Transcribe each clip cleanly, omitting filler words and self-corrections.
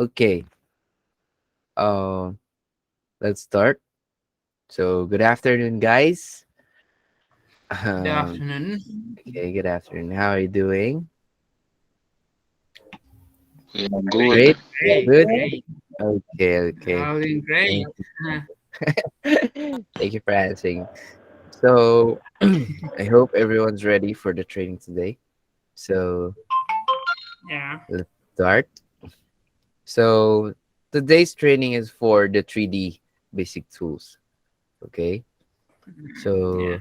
Okay. Um, let's start. So, good afternoon, guys. Good Um, afternoon. okay, good afternoon. How are you doing? We are Great. good. Great, Good. great. Okay. Okay. I'm doing great. Thank Thank you for answering. So, I hope everyone's ready for the training today. So, Yeah, let's start. So, today's training is for the 3D basic tools. Okay. yeah. So,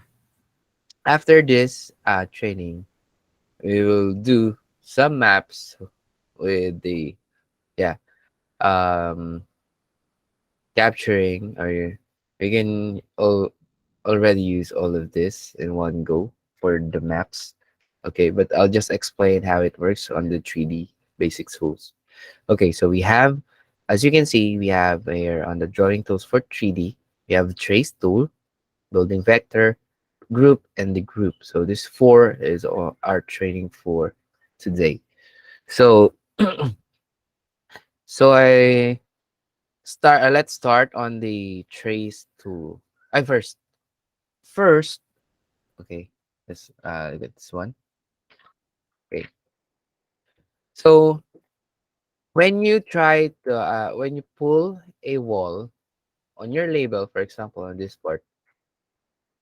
after this training, we will do some maps with the yeah um capturing, or we can already use all of this in one go for the maps. Okay, but I'll just explain how it works on the 3D basic tools. Okay, so we have, as you can see, we have here on the drawing tools for 3D, we have the trace tool, building vector, group, and the group. So this four is all our training for today. So I start. Let's start on the trace tool. I first. Okay, get this one. Okay, so when you pull a wall on your label, for example, on this part,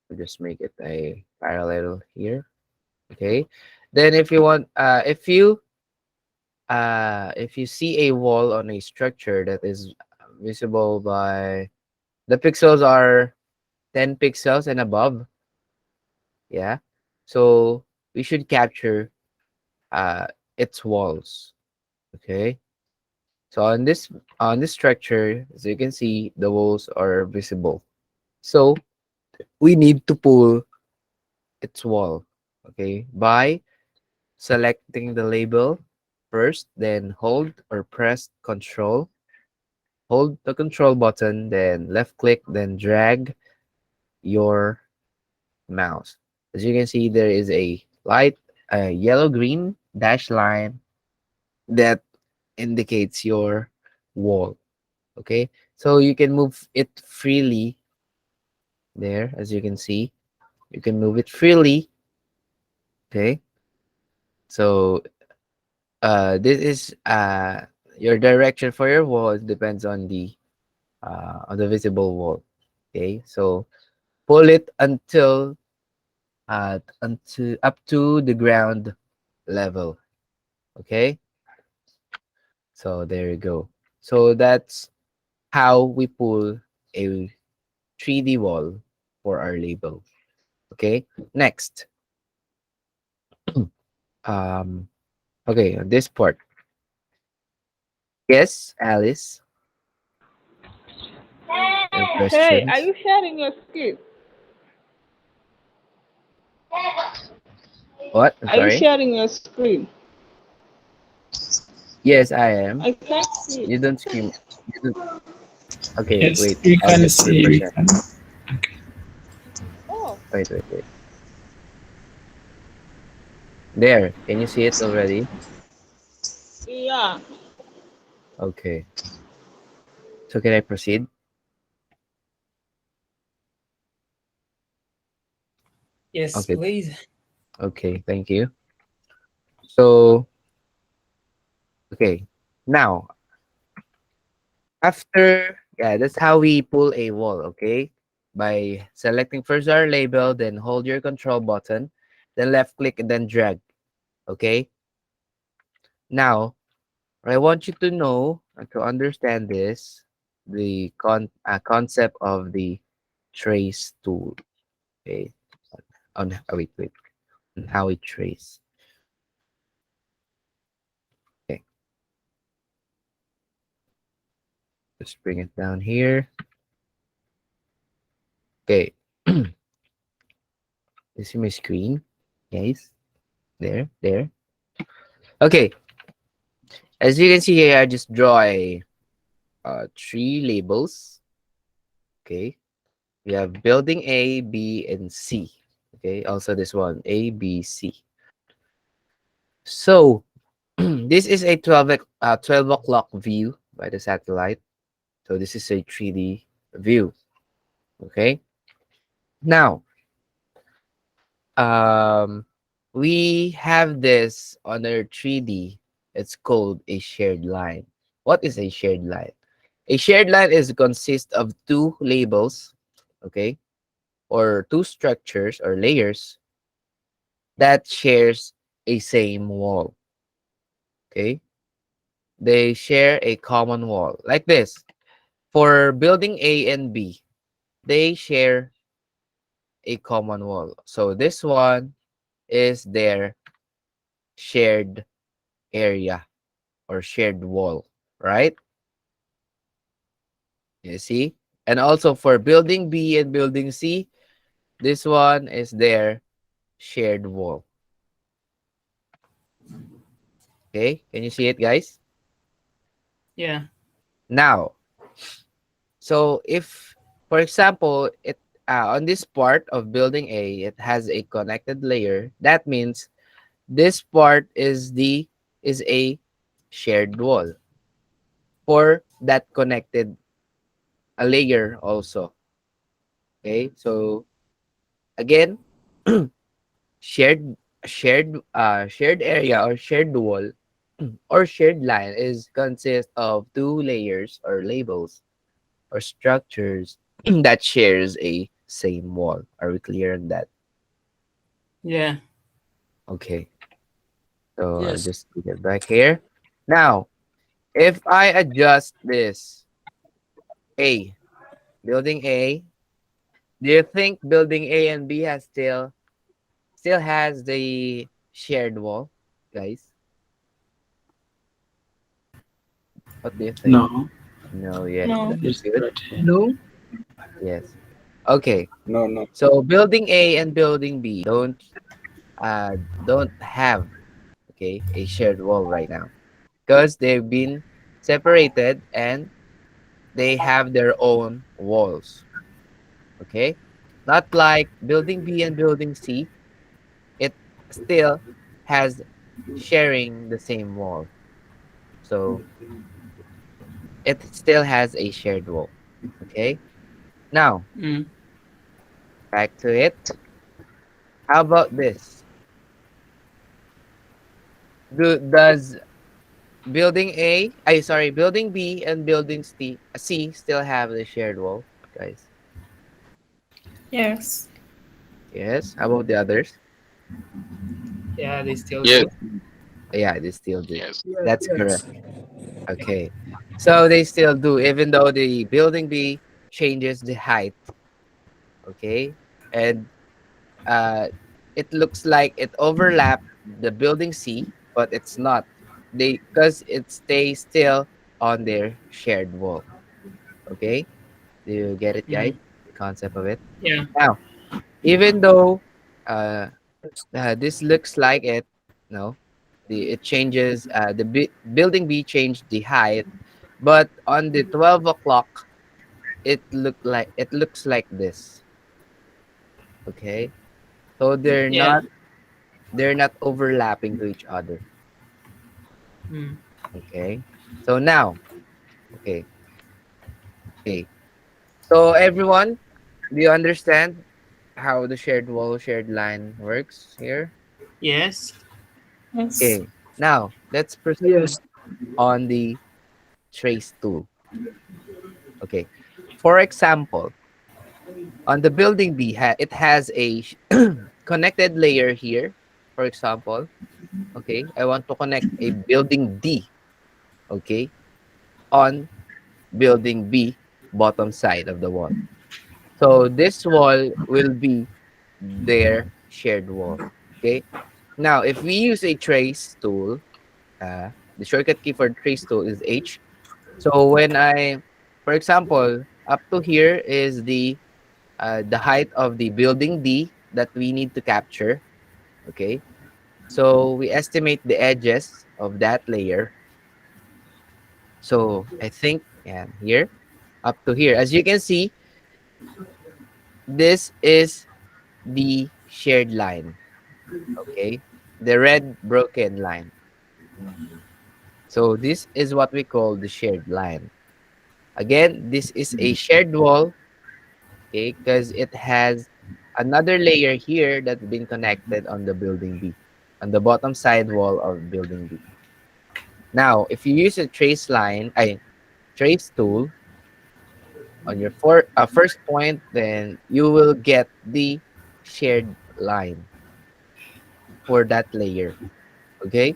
we'll just make it a parallel here. Okay, then if you see a wall on a structure that is visible by the pixels are 10 pixels and above, yeah. So we should capture uh its walls. Okay. So on this structure, as you can see, the walls are visible. So we need to pull its wall. Okay. By selecting the label first, then hold or press control. Hold the control button, then left click, then drag your mouse. As you can see, there is a light yellow green dash line that indicates your wall. Okay, so you can move it freely there. As you can see, you can move it freely. Okay, so this is your direction for your wall. It depends on the visible wall. Okay, so pull it until up to the ground level. Okay, so there you go. So that's how we pull a 3D wall for our label. Okay, next. Um, okay, on this part. Yes, Alice, your Hey, are questions. you sharing your screen? What? I'm Are you sorry. sharing your screen? Yes, I am. I can't see. You don't scream. You don't. Okay, Yes, wait. we I'll can just see. We represent. can. Okay. Oh, Wait. There. Can you see it already? yeah. Okay. So can I proceed? Yes, Okay. please. Okay. Thank you. So okay. Now, after, yeah, that's how we pull a wall. Okay, by selecting first our label, then hold your control button, then left click and then drag. Okay. Now, I want you to know and to understand this, the concept of the trace tool. Okay. Wait, on how we trace. Okay, just bring it down here. Okay, you see my screen, guys? There. Okay, as you can see here, I just draw a three labels. Okay, we have building A, B, and C. Okay, also this one A, B, C. So this is a 12 o'clock view. by the satellite. So this is a 3D view. Okay. Now, um, we have this on our 3D. It's called a shared line. What is a shared line? A shared line is consists of two labels, okay, or two structures or layers that shares a same wall. Okay, they share a common wall like this. For building A and B, they share a common wall. So this one is their shared area or shared wall, right? You see? And also for building B and building C, this one is their shared wall. Okay? Can you see it, guys? Yeah. Now, so if, for example, it on this part of building A, it has a connected layer. That means this part is a shared wall for that connected a layer also. Okay, so again, shared shared area or shared wall or shared line is consists of two layers or labels or structures that shares a same wall. Are we clear on that? Yeah. Okay, so I'll Yes. just get back here. Now, if I adjust this A, building A, do you think building A and B has still has the shared wall, guys? What do you think? No, No, yes, No. that's it's good. right here. No. Yes. Okay. No, no. So building A and building B don't have, okay, a shared wall right now because they've been separated and they have their own walls. Okay? Not like building B and building C, it still has sharing the same wall. So it still has a shared wall. Okay? Now, Mm. back to it. How about this? Does building A, I sorry, building B and building C still have the shared wall, guys? Yes. Yes. How about the others? Yeah, they still Yes. do. Yeah, they still do. Yes. Yes. That's correct. Yes. Okay. So they still do, even though the building B changes the height, okay? And uh it looks like it overlapped the building C, but it's not. They because it stays still on their shared wall. Okay? Do you get it, guys? Mm. The concept of it? Yeah. Now, even though uh, this looks like it, no, it changes. Building B changed the height, but on the 12 o'clock, it looks like this. Okay, so Yeah. they're not overlapping to each other. Mm. Okay, so now, okay, okay. So everyone, do you understand how the shared wall, shared line works here? Yes. Yes. Okay, now let's proceed Yes. on the trace tool. Okay. For example, on the building B, it has a connected layer here. For example, okay, I want to connect a building D, okay, on building B, bottom side of the wall. So this wall will be their shared wall. Okay. Now, if we use a trace tool, the shortcut key for trace tool is H. So for example, up to here is the height of the building D that we need to capture. Okay. So we estimate the edges of that layer. So I think, and here, up to here. As you can see, this is the shared line. Okay. The red broken line. So this is what we call the shared line. Again, this is a shared wall, okay, because it has another layer here that's been connected on the building B, on the bottom side wall of building B. Now, if you use a trace line, I trace tool on your first point, then you will get the shared line for that layer. Okay.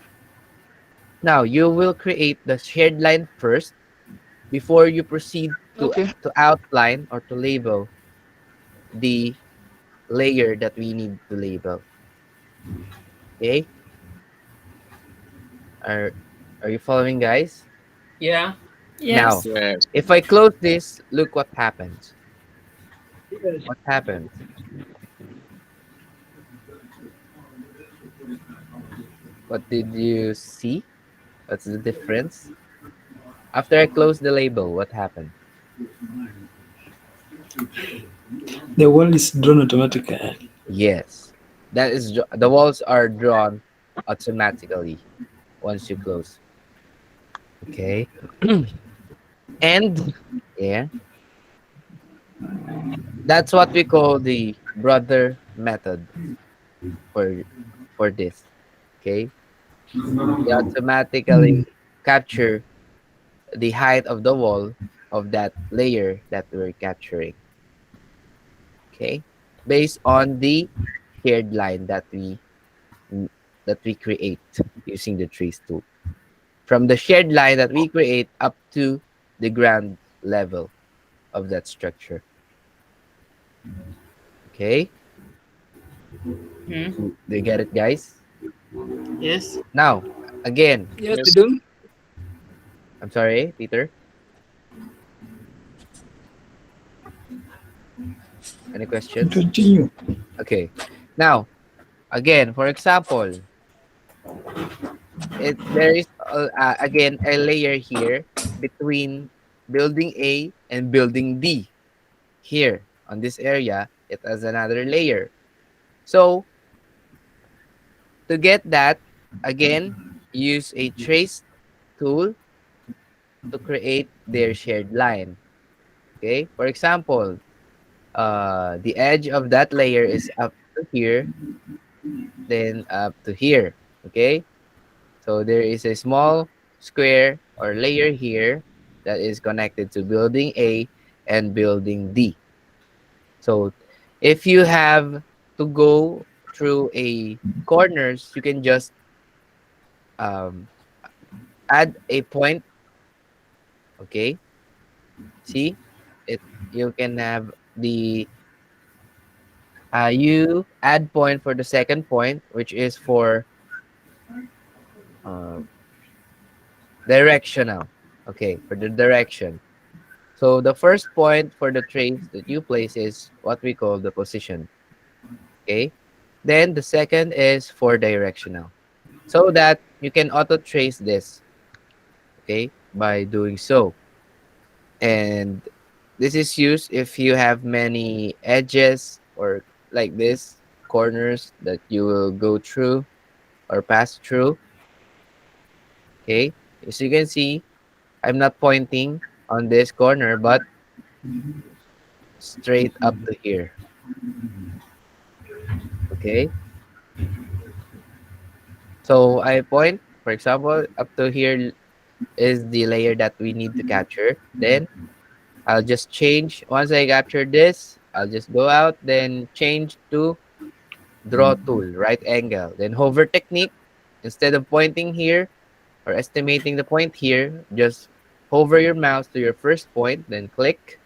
Now you will create the shared line first before you proceed Okay. to outline or to label the layer that we need to label. Okay. Are are you following, guys? Yeah. Now, Yes. Yes. if I close this, look what happens. What happens? What did you see? What's the difference? After I close the label, what happened? The wall is drawn automatically. Yes. That is the walls are drawn automatically once you close. Okay. And yeah, that's what we call the brother method for this. Okay. We automatically capture the height of the wall of that layer that we're capturing. Okay. Based on the shared line mm, that we create using the trace tool. From the shared line that we create up to the ground level of that structure. Okay? Hmm. Do you get it, guys? Yes. Now, again, Yes, we Yes. do. I'm sorry, Peter. Any questions? Continue. Okay. Now, again, for example, there is again a layer here between building A and building D. Here on this area, it has another layer. So to get that, again, use a trace tool to create their shared line. Okay, for example, the edge of that layer is up to here, then up to here. Okay, so there is a small square or layer here that is connected to building A and building D. So if you have to go through a corners, you can just um, add a point. Okay, see it. You can have the you add point for the second point, which is for uh, directional. Okay, for the direction. So the first point for the trace that you place is what we call the position. Okay. Then the second is for directional. So that you can auto trace this. Okay. By doing so. And this is used if you have many edges or like this corners that you will go through or pass through. Okay. As you can see, I'm not pointing on this corner, but straight up to here. Okay. So I point, for example, up to here is the layer that we need to capture. Then I'll just change. Once I capture this, I'll just go out, then change to draw tool, right angle. Then hover technique. Instead of pointing here or estimating the point here, just hover your mouse to your first point, then click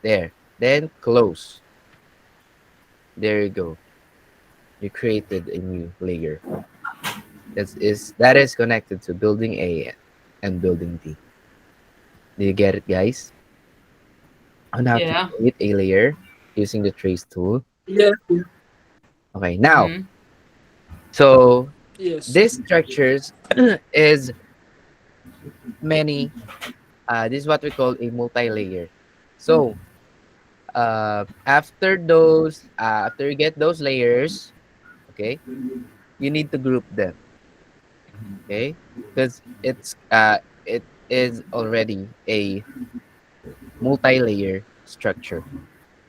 there. Then close. There you go. You created a new layer. That is connected to building A and building D. Do you get it, guys? On how to Yeah. create a layer using the trace tool. Yes. Okay, now, Hmm. so Yes. this structures is many. This is what we call a multi-layer. So after you get those layers, okay, you need to group them. Okay, because it is already a multi-layer structure.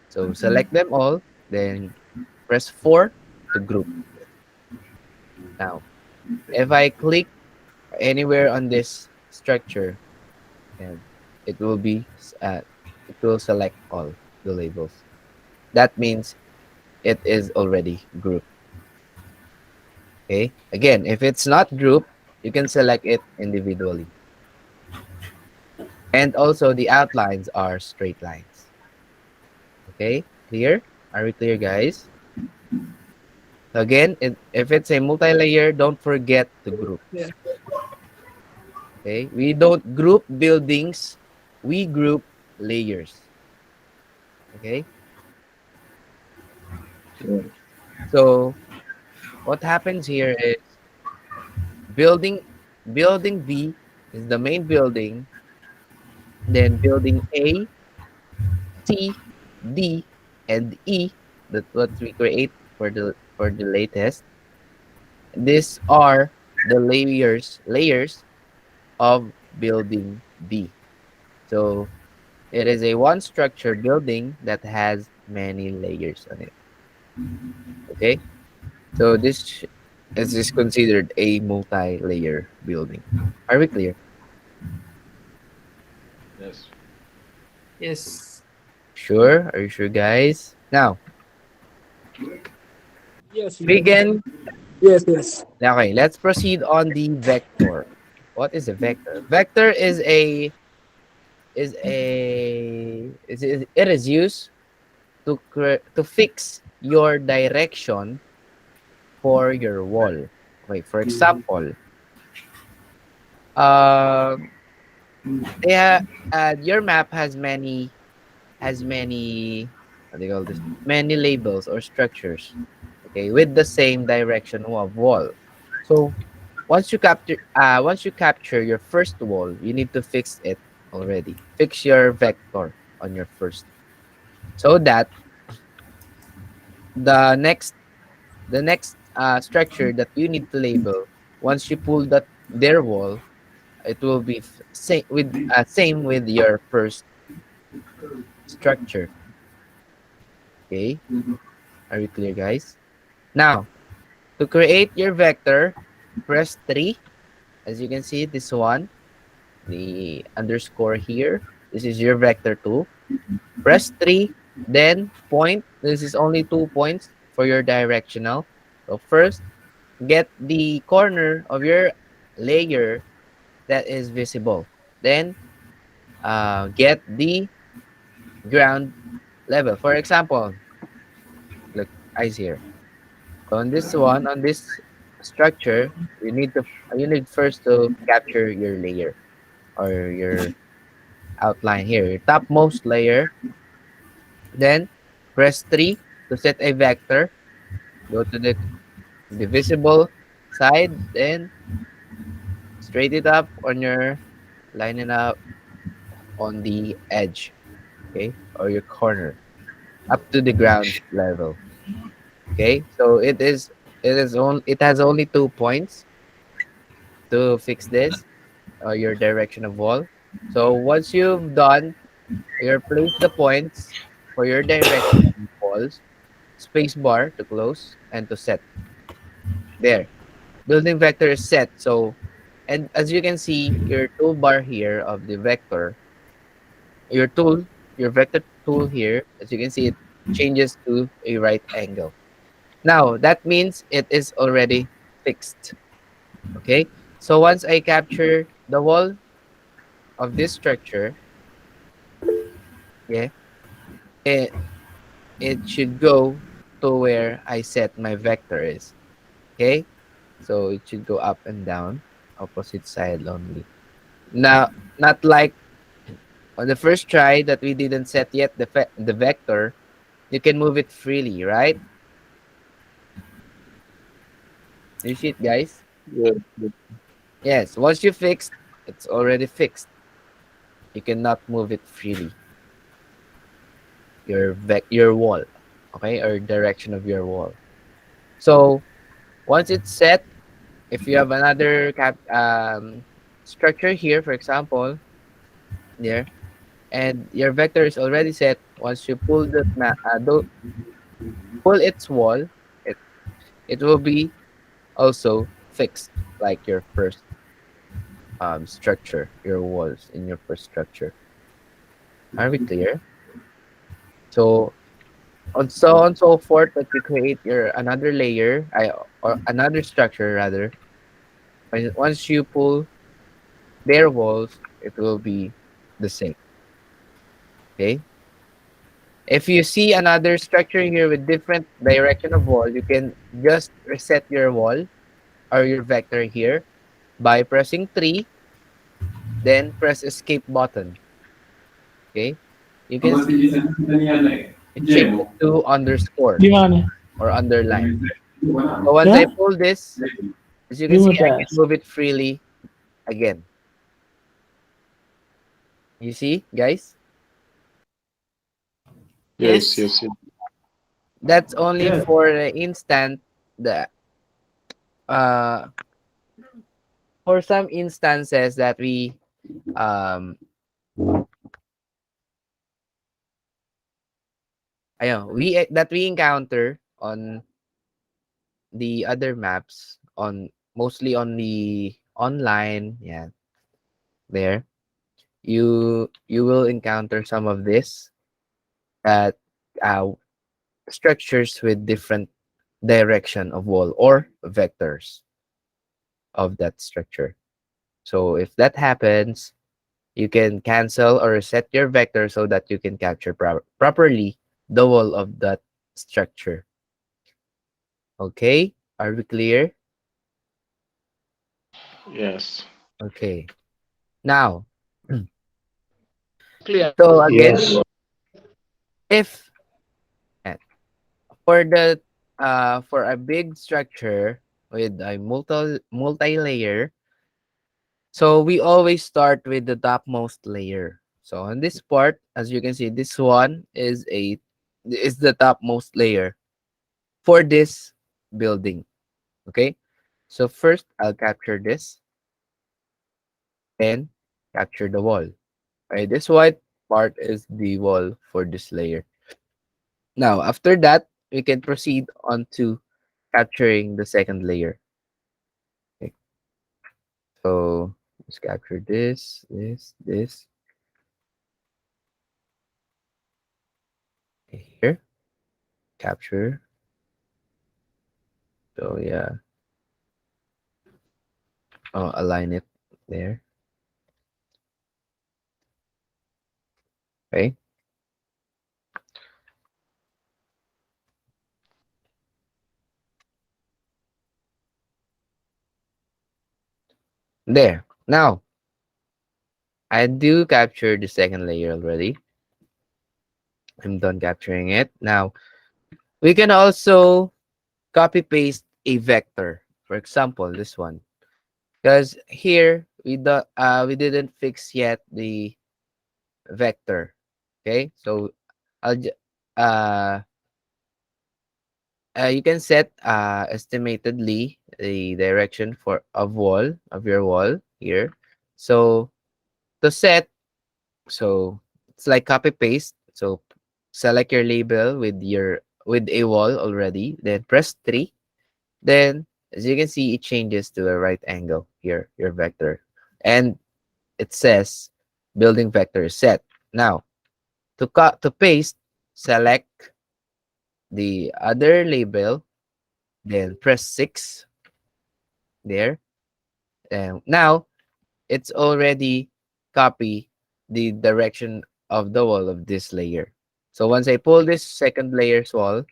So select them all, then press 4 to group. Now, if I click anywhere on this structure, and it will be it will select all the labels. That means it is already grouped. Okay. Again, if it's not grouped, you can select it individually. And also the outlines are straight lines. Okay. Clear? Are we clear, guys? So again, if it's a multi-layer, don't forget to group. Yeah. Okay. We don't group buildings. We group layers. Okay. So what happens here is building building B is the main building, then building A, C, D, and E. That's what we create for the latest. These are the layers of building B. So it is a one structure building that has many layers on it. Okay, so is considered a multi-layer building. Are we clear? Yes. Yes. Sure? Are you sure, guys? Now, Yes, yes. begin. Yes, yes. Okay, let's proceed on the vector. What is a vector? Vector is it is used to fix your direction for your wall. Okay, for example, um, yeah, your map has many what do you call this? Many labels or structures. Okay, with the same direction of wall. So once you capture your first wall, you need to fix it already. Fix your vector on your first, so that the next structure that you need to label, once you pull that their wall, it will be same with your first structure. Okay, are you clear, guys? Now, to create your vector, press 3. As you can see, this one, the underscore here, this is your vector 2. Press 3, then point. This is only 2 points for your directional. So first, get the corner of your layer that is visible. Then, get the ground level. For example, look, eyes here. So on this one, on this structure, you need first to capture your layer or your outline here, your topmost layer. Then press 3 to set a vector. Go to the visible side, then straight it up on your line it up on the edge, okay, or your corner up to the ground level. Okay, so it has only 2 points to fix this, your direction of wall. So once you've done your place the points for your direction of walls, space bar to close and to set. There, building vector is set. So, and as you can see, your toolbar here of the vector, your tool, your vector tool here, as you can see, it changes to a right angle. Now, that means it is already fixed. Okay? So once I capture the wall of this structure, yeah, it, it should go to where I set my vector is. Okay? So it should go up and down, opposite side only. Now, not like on the first try that we didn't set yet the vector, you can move it freely, right? You see it, guys? Yes. Yes. Once you fixed, it's already fixed. You cannot move it freely. Your wall, okay, or direction of your wall. So once it's set, if you have another structure here, for example, there, and your vector is already set, once you pull pull its wall, it it will be also fixed like your first structure, your walls in your first structure. Are we clear? So on so forth that you create your another layer, or another structure rather. Once you pull their walls, it will be the same. Okay. If you see another structure here with different direction of wall, you can just reset your wall or your vector here by pressing 3, then press escape button. Okay. You can see it changes to underscore Gimana? or underline. So once I Ya? pull this, as you can see, Lima I can tes. move it freely again. You see, guys? Yes. That's only Yes. for the instant that uh for some instances that um we encounter on the other maps, on mostly on the online, yeah, there you will encounter some of this that uh structures with different direction of wall or vectors of that structure. So if that happens, you can cancel or reset your vector so that you can capture properly the wall of that structure. Okay, are we clear? Yes. Okay, now Clear. so again, Yes. if eh, for the for a big structure with a multi-layer, so we always start with the topmost layer. So on this part, as you can see, this one is the topmost layer for this building. Okay, so first I'll capture this, then capture the wall. Okay, this white part is the wall for this layer. Now after that, we can proceed on to capturing the second layer. Okay, so let's capture this here. Capture. So yeah, align it there. Okay, there. Now I do capture the second layer already. I'm done capturing it. Now we can also copy paste a vector. For example, this one. Because here we didn't fix yet the vector. Okay, so I'll ju- uh, you can set estimatedly the direction for of your wall here. So to set, so it's like copy paste. So select your label with a wall already, then press 3. Then as you can see, it changes to a right angle here, your vector. And it says building vector is set. Now to paste, select the other label, then press 6 there. And now it's already copy the direction of the wall of this layer. So once I pull this second layer's wall, it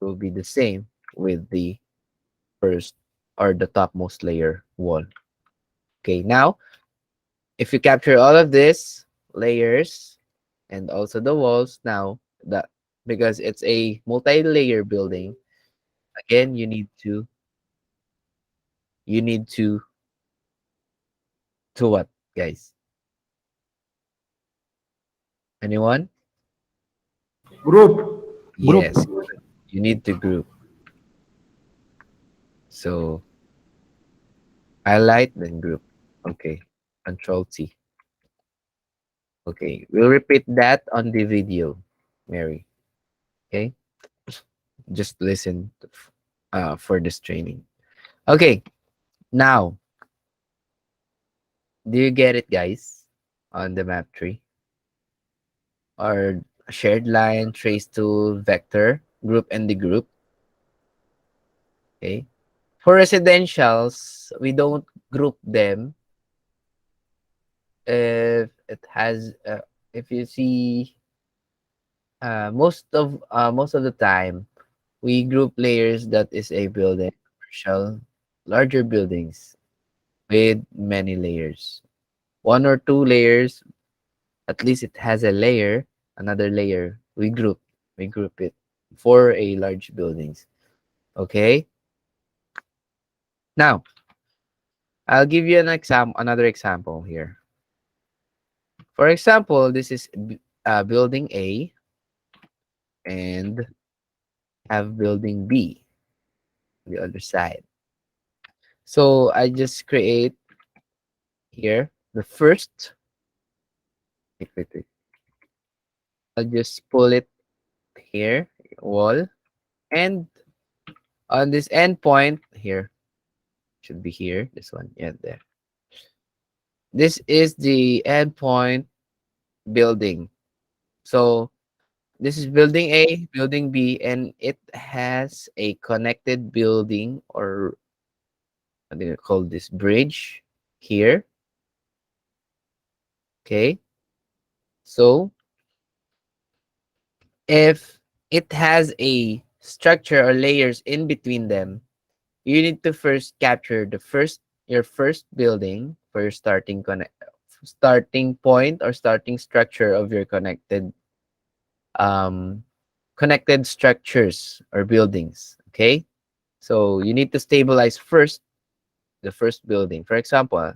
will be the same with the first or the topmost layer wall. Okay, now if you capture all of this layers and also the walls, now that because it's a multi-layer building, again you need to what, guys? Anyone? Group. Group. Yes, you need to group. So Highlight, then group. Okay. Control T. Okay. We'll repeat that on the video, Mary. Okay. Just listen for this training. Okay. Now, do you get it, guys? On the map tree or shared line, trace tool, vector, group, and the group. Okay. For residentials, we don't group them if it has if you see most of the time we group layers that is a building commercial larger buildings with many layers, one or two layers, at least it has a layer, another layer we group it for a large buildings. Okay, now I'll give you another example here. For example, this is building A and have building B on the other side. So I just create here the first. Wait. I'll just pull it here, wall, and on this endpoint here should be here. This one, yeah, there. This is the endpoint building. So this is building A, building B, and it has a connected building, or what do you call this, bridge here. Okay. So if it has a structure or layers in between them, you need to first capture your first building for your starting point or starting structure of your um connected structures or buildings. Okay. So you need to stabilize first the first building. For example,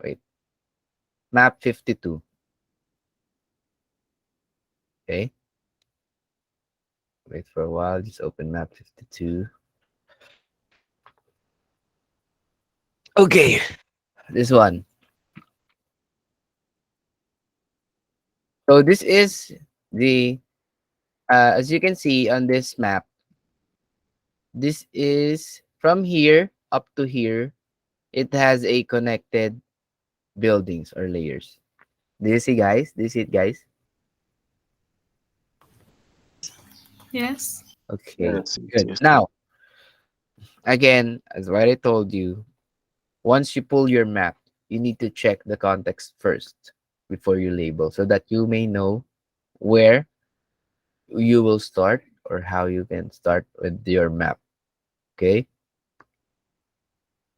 wait, map 52. Okay. Wait for a while. Just open map 52. Okay. This one. So this is the as you can see on this map, this is from here up to here. It has a connected buildings or layers. Do you see, guys? Do you see it, guys? Yes. Okay, Yes, yes, good. yes. Now, again, as what I told you, once you pull your map, you need to check the context first before you label so that you may know where you will start or how you can start with your map. Okay,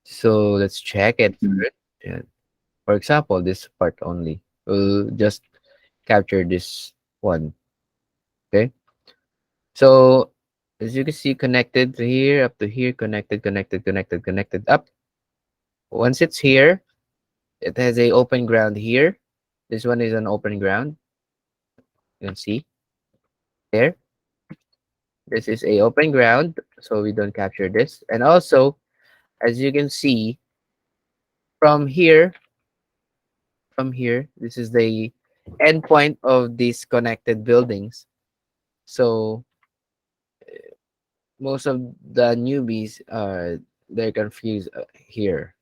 so let's check it first. Yeah. For example, this part only. We'll just capture this one. Okay. So as you can see, connected to here, up to here, connected up. Once it's here, it has a open ground here. This one is an open ground. You can see there. This is a open ground, so we don't capture this. And also, as you can see from here, this is the endpoint of these connected buildings. So most of the newbies they're confused here.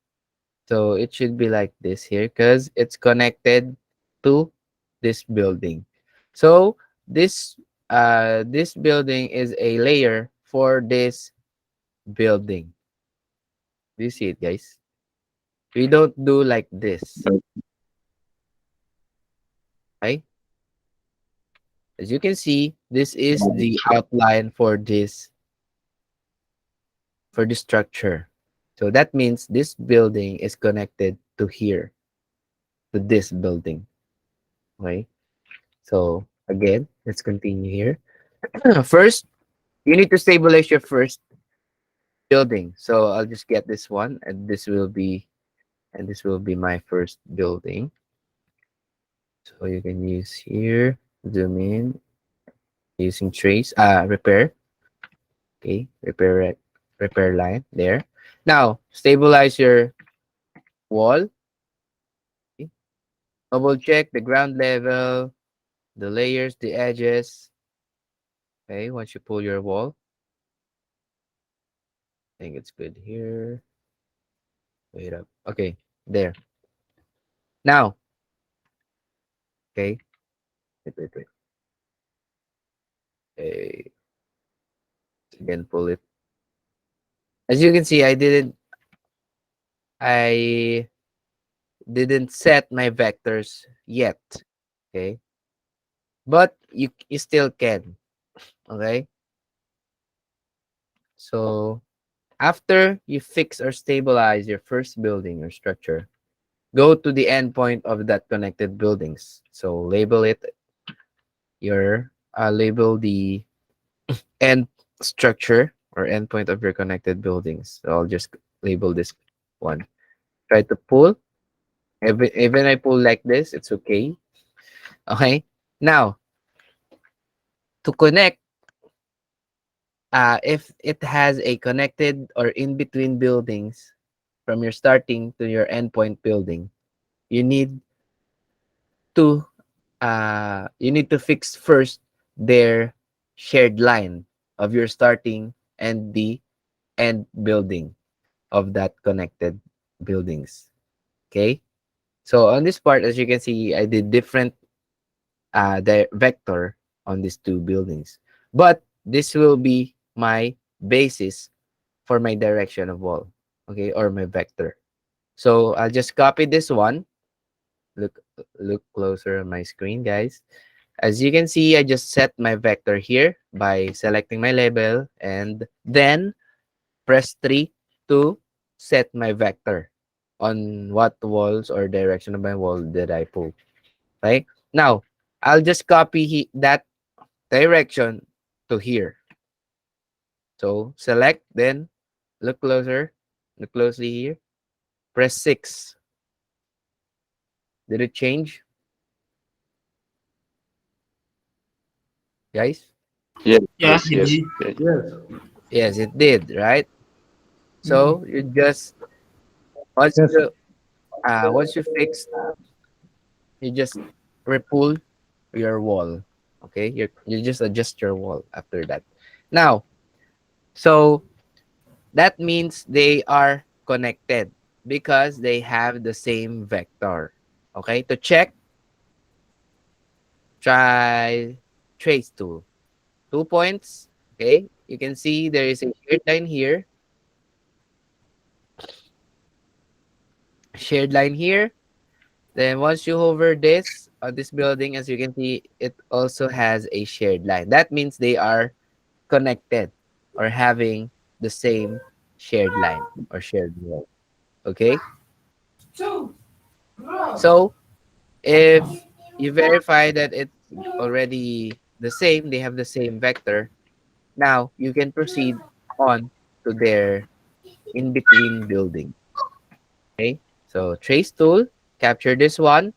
So it should be like this here because it's connected to this building. So this building is a layer for this building. Do you see it, guys? We don't do like this. Right? As you can see, this is the outline for this structure. So that means this building is connected to here, to this building. Okay. So again, let's continue here. First, you need to stabilize your first building. So I'll just get this one, and this will be my first building. So you can use here, zoom in, using trace, repair. Okay, repair line there. Now stabilize your wall. Okay? Double check the ground level, the layers, the edges. Okay, once you pull your wall, I think it's good here. Wait up. Okay, there. Now, okay, wait. Okay, again, pull it. As you can see, I didn't set my vectors yet. Okay, but you still can. Okay, so after you fix or stabilize your first building or structure, go to the endpoint of that connected buildings. So label the end structure or endpoint of your connected buildings. So I'll just label this one. Try to pull. Even I pull like this, it's okay. Okay. Now to connect, if it has a connected or in between buildings from your starting to your endpoint building, you need to you need to fix first their shared line of your starting and the end building of that connected buildings. Okay. So on this part, as you can see, I did different the vector on these two buildings, but this will be my basis for my direction of wall. Okay, or my vector. So I'll just copy this one. Look look closer on my screen, guys. As you can see, I just set my vector here by selecting my label and then press 3 to set my vector on what walls or direction of my wall did I pull. Right? Now, I'll just copy that direction to here. So select, then look closer, look closely here. Press 6. Did it change, guys? Yes, Yeah. yes, yes. Yes. Yes. Yes, it did, right? Mm. So you just once Yes. you once you fix, you just repull your wall. Okay, you just adjust your wall after that. Now, so that means they are connected because they have the same vector. Okay, to check, try trace tool. 2 points. Okay, you can see there is a shared line here, shared line here. Then once you hover this on this building, as you can see, it also has a shared line. That means they are connected or having the same shared line or shared wall. Okay. So if you verify that it's already the same, they have the same vector, now you can proceed on to their in between building. Okay. So trace tool, capture this one.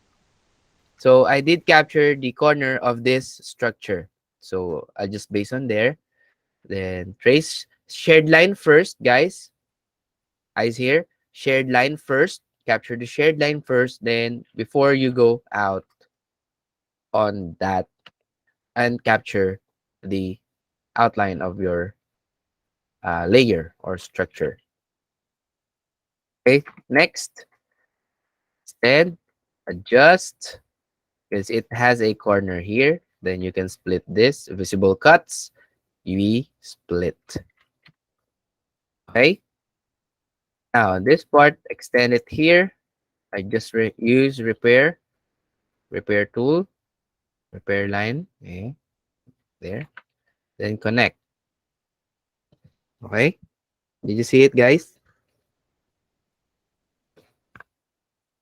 So I did capture the corner of this structure. So I just based on there. Then trace shared line first, guys. Eyes here. Shared line first. Capture the shared line first. Then before you go out on that and capture the outline of your layer or structure. Okay. Next, stand, adjust because it has a corner here. Then you can split this visible cuts. We split. Okay. Now this part, extend it here. I just use repair tool, repair line. Okay, there. Then connect. Okay. Did you see it, guys?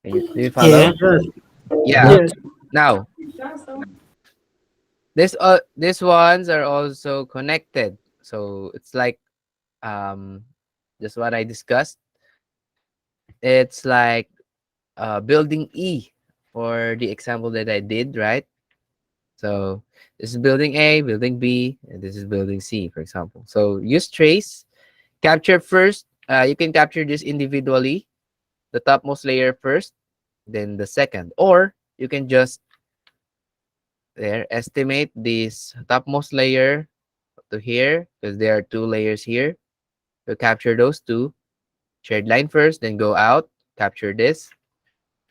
Do you Yeah. follow? Yes. Yeah. Yes. Yes. Now these ones are also connected. So it's like just what I discussed. It's like building E for the example that I did, right? So this is building A, building B, and this is building C, for example. So use trace, capture first. You can capture this individually, the topmost layer first, then the second. Or you can just there estimate this topmost layer to here because there are two layers here. So capture those two. Shared line first, then go out, capture this,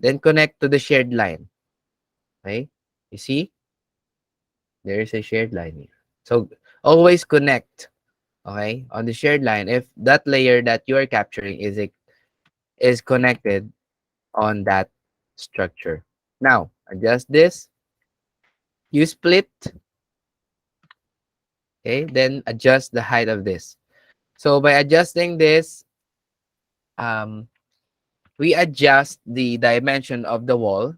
then connect to the shared line. Okay? You see? There is a shared line here. So always connect, okay, on the shared line if that layer that you are capturing is connected on that structure. Now, adjust this. You split, okay, then adjust the height of this. So by adjusting this, um, we adjust the dimension of the wall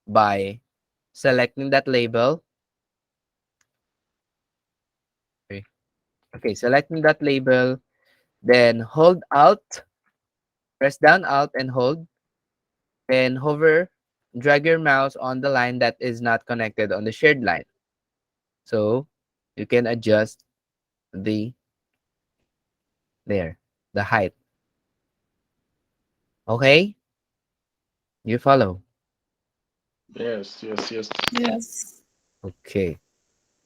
by selecting that label. Okay, okay, selecting that label, then hold Alt, press down Alt and hold, then hover, drag your mouse on the line that is not connected on the shared line. So you can adjust the there, the height. Okay, you follow. Yes, yes, yes. Yes. Okay.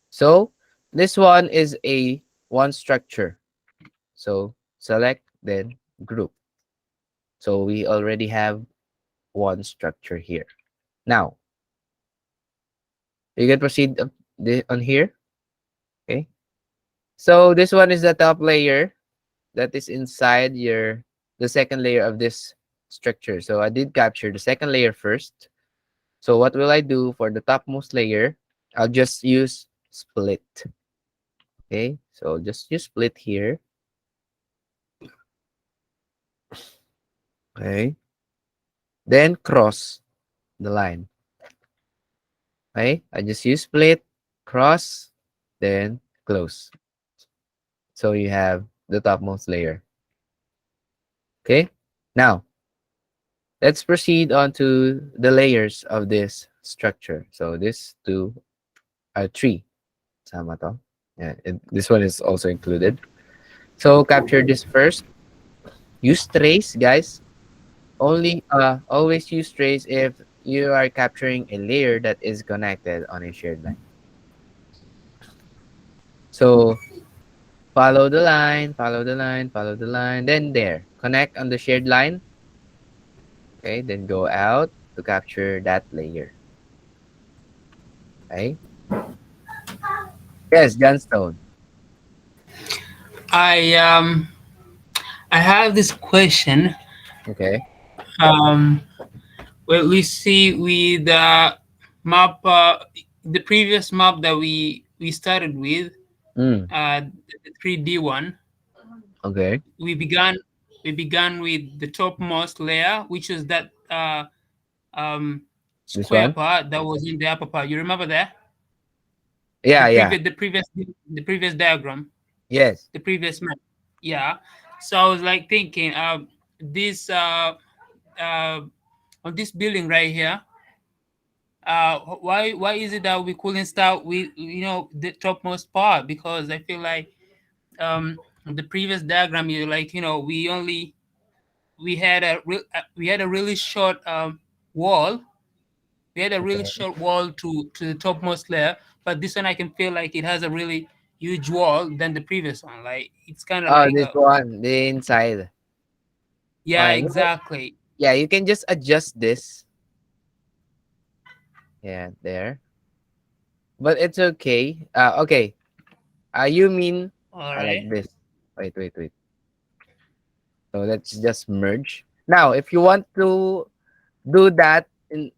So this one is a one structure. So select then group. So we already have one structure here. Now you can proceed on here. Okay. So this one is the top layer that is inside your the second layer of this structure. So I did capture the second layer first. So what will I do for the topmost layer? I'll just use split. Okay. So just use split here. Okay. Then cross the line. Okay. I just use split, cross, then close. So you have the topmost layer. Okay. Now let's proceed on to the layers of this structure. So this two are three. Sama to. Yeah, this one is also included. So capture this first. Use trace, guys. Only always use trace if you are capturing a layer that is connected on a shared line. So follow the line, follow the line, follow the line. Then there, connect on the shared line. Okay, then go out to capture that layer. Okay. Yes, Johnstone. I um I have this question. Okay. Um, well, we see with the map, the previous map that we started with, Mm, the 3D one. okay. We began we began with the topmost layer, which was that This square one. part that was in the upper part. You remember that? Yeah, yeah. The previous diagram, Yes. the previous map. Yeah. So I was like thinking, this uh on this building right here, why is it that we couldn't start with the topmost part? Because I feel like the previous diagram, you like we had a really short wall. We had a really Okay. short wall to the topmost layer, but this one I can feel like it has a really huge wall than the previous one. Like it's kind of Oh, like this one, the inside. yeah, Okay. No, exactly. yeah, you can just adjust this. Yeah, there. But it's okay. Okay. You mean All I like right. this. Wait, wait, wait. So let's just merge. Now, if you want to do that in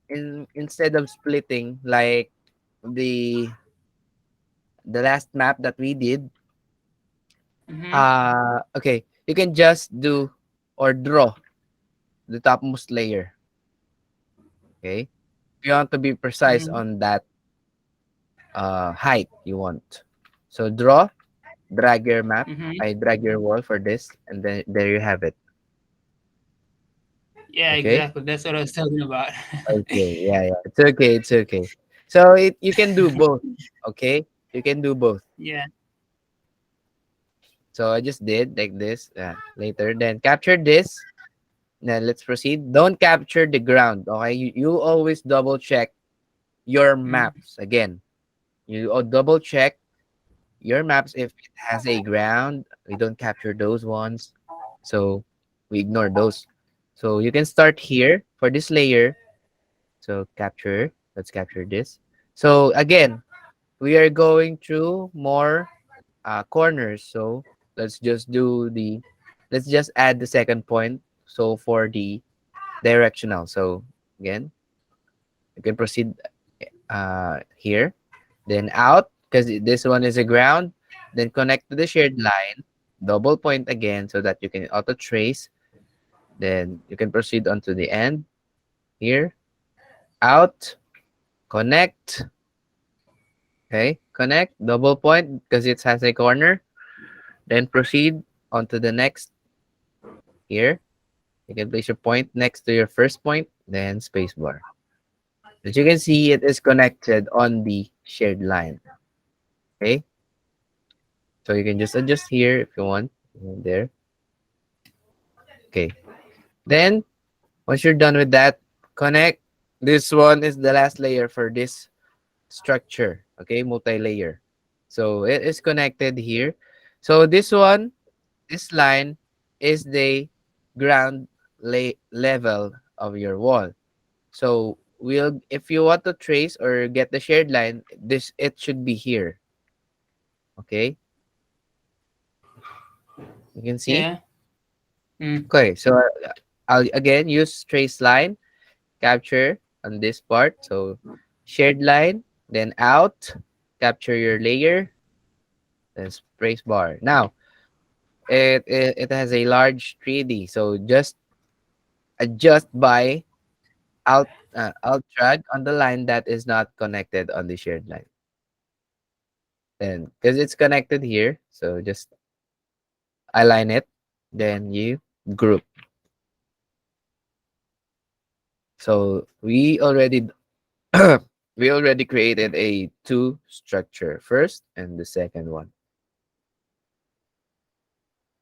instead of splitting like the the last map that we did, Mm-hmm. okay, you can just do or draw the topmost layer. Okay, if you want to be precise Mm-hmm. on that height you want. So draw, drag your map. Mm-hmm. I drag your wall for this, and then there you have it. Yeah, Okay. exactly. That's what I was talking about. Okay. Yeah. Yeah. It's okay. It's okay. So you can do both. Okay. You can do both. Yeah. So I just did like this. Later, then capture this. Now let's proceed. Don't capture the ground. Okay, you always double check your Mm. maps again. You double check your maps if it has a ground. We don't capture those ones, so we ignore those. So you can start here for this layer. So capture. Let's capture this. So again, we are going through more corners. So let's just do the. Let's just add the second point. So for the directional. So again, you can proceed here, then out because this one is a ground, then connect to the shared line, double point again so that you can auto trace. Then you can proceed onto the end here, out, connect. Okay, connect, double point because it has a corner. Then proceed onto the next here. You can place your point next to your first point, then spacebar. As you can see, it is connected on the shared line. Okay, so you can just adjust here if you want. There. Okay. Then once you're done with that, connect. This one is the last layer for this structure. Okay, multi-layer. So it is connected here. So this one, this line is the ground level of your wall. So we'll if you want to trace or get the shared line, this it should be here. Okay, you can see. Yeah. Mm. Okay, so I'll again use trace line capture on this part. So shared line, then out, capture your layer, then space bar. Now it has a large 3D. So just adjust by alt drag on the line that is not connected on the shared line. Then because it's connected here, so just align it. Then you group. So we already created a two structure first and the second one.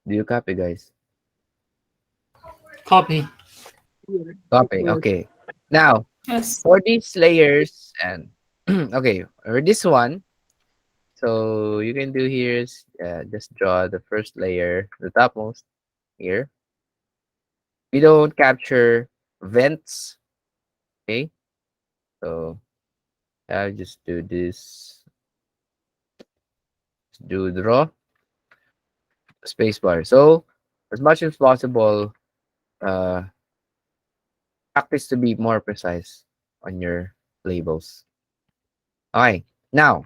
Do you copy, guys? Copy. Copy. Yes. Okay. Now, Yes. for these layers and okay, for this one, so you can do here is just draw the first layer, the topmost here. We don't capture vents. Okay. So I'll just do this. Do draw spacebar. So as much as possible, uh, practice to be more precise on your labels. Okay. Now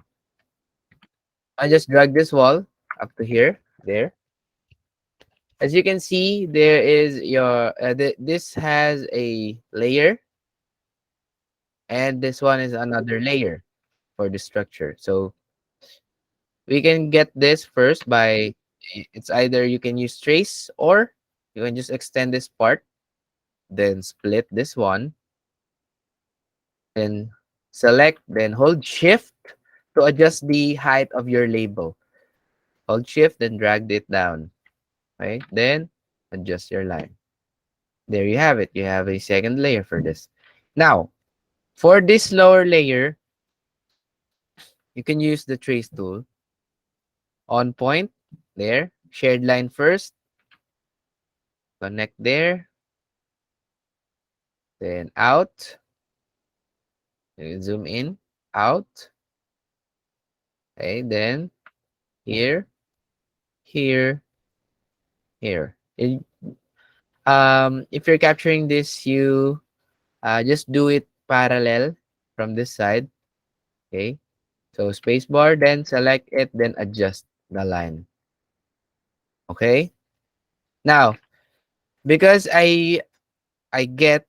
I just drag this wall up to here, there. As you can see, there is your this has a layer, and this one is another layer for the structure. So we can get this first by it's either you can use trace or you can just extend this part, then split this one, then select, then hold shift to adjust the height of your label. Hold shift, then drag it down. Okay, then adjust your line. There you have it. You have a second layer for this. Now, for this lower layer, you can use the trace tool. On point, there. Shared line first. Connect there. Then out. You zoom in. Out. Okay, then here, here, here. If you're capturing this, you just do it parallel from this side. Okay. So spacebar, then select it, then adjust the line. Okay. Now, because I get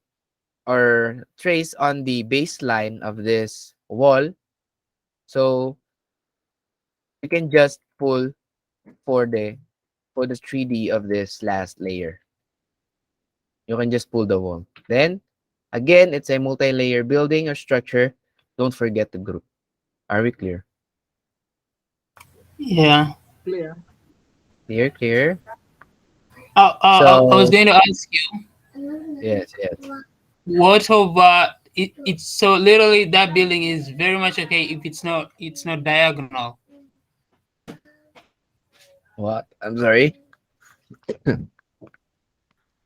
or trace on the baseline of this wall, so you can just pull for the 3D of this last layer. You can just pull the wall. Then again, it's a multi-layer building or structure. Don't forget the group. Are we clear? Yeah. Clear. Clear, clear. I was So going to ask you. Yes, yes. What of it's so literally that building is very much okay if it's not diagonal. What? I'm sorry.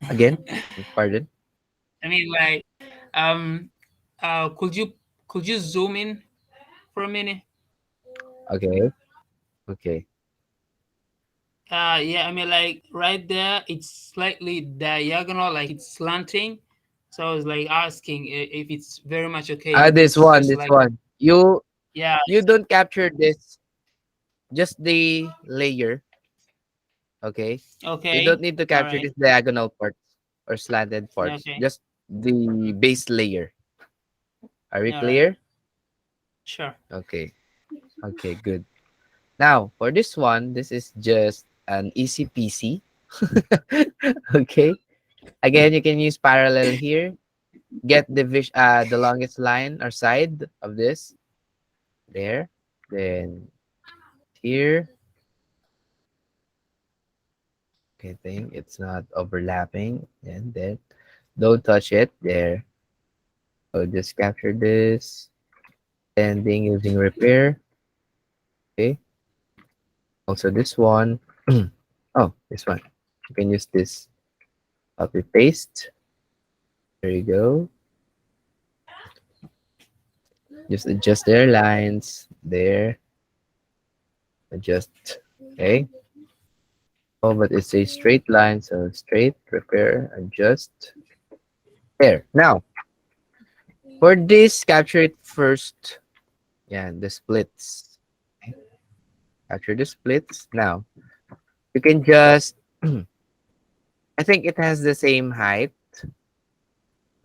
Again? Pardon? I mean, like, um, could you zoom in for a minute? Okay. Okay. Yeah, I mean, like right there, it's slightly diagonal, like it's slanting. So I was like asking if it's very much okay Ah, if this it's one, just this like, one. yeah, You don't capture this, just the layer. Okay. You okay, don't need to all capture right, this diagonal parts or slanted parts. okay, Just the base layer. Are we all right, clear? sure. Okay. Okay, good. Now, for this one, this is just an easy peasy. Okay. Again, you can use parallel here. Get the longest line or side of this. There. Then here. Okay, think it's not overlapping. And then don't touch it. There. So just capture this. Ending using repair. Okay. Also this one. Oh, this one. You can use this. Copy paste. There you go. Just adjust their lines. There. Adjust. Okay. Oh, but it's a straight line. So straight, repair, adjust. There. Now, for this, capture it first. Yeah, the splits. Okay. Capture the splits. Now, you can just, I think it has the same height.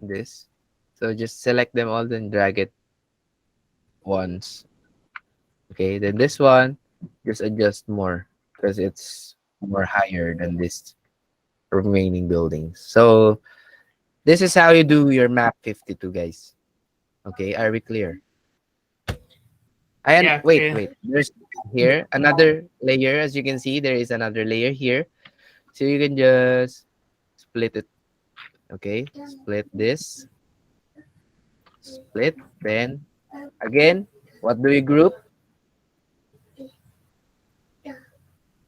This. So just select them all, then drag it once. Okay, then this one, just adjust more because it's more higher than this remaining buildings. So this is how you do your map 52, guys. Okay, are we clear? And Yeah, wait, clear. wait. There's here another layer. As you can see, there is another layer here. So you can just split it. Okay, split this, split. Then again, what do we group?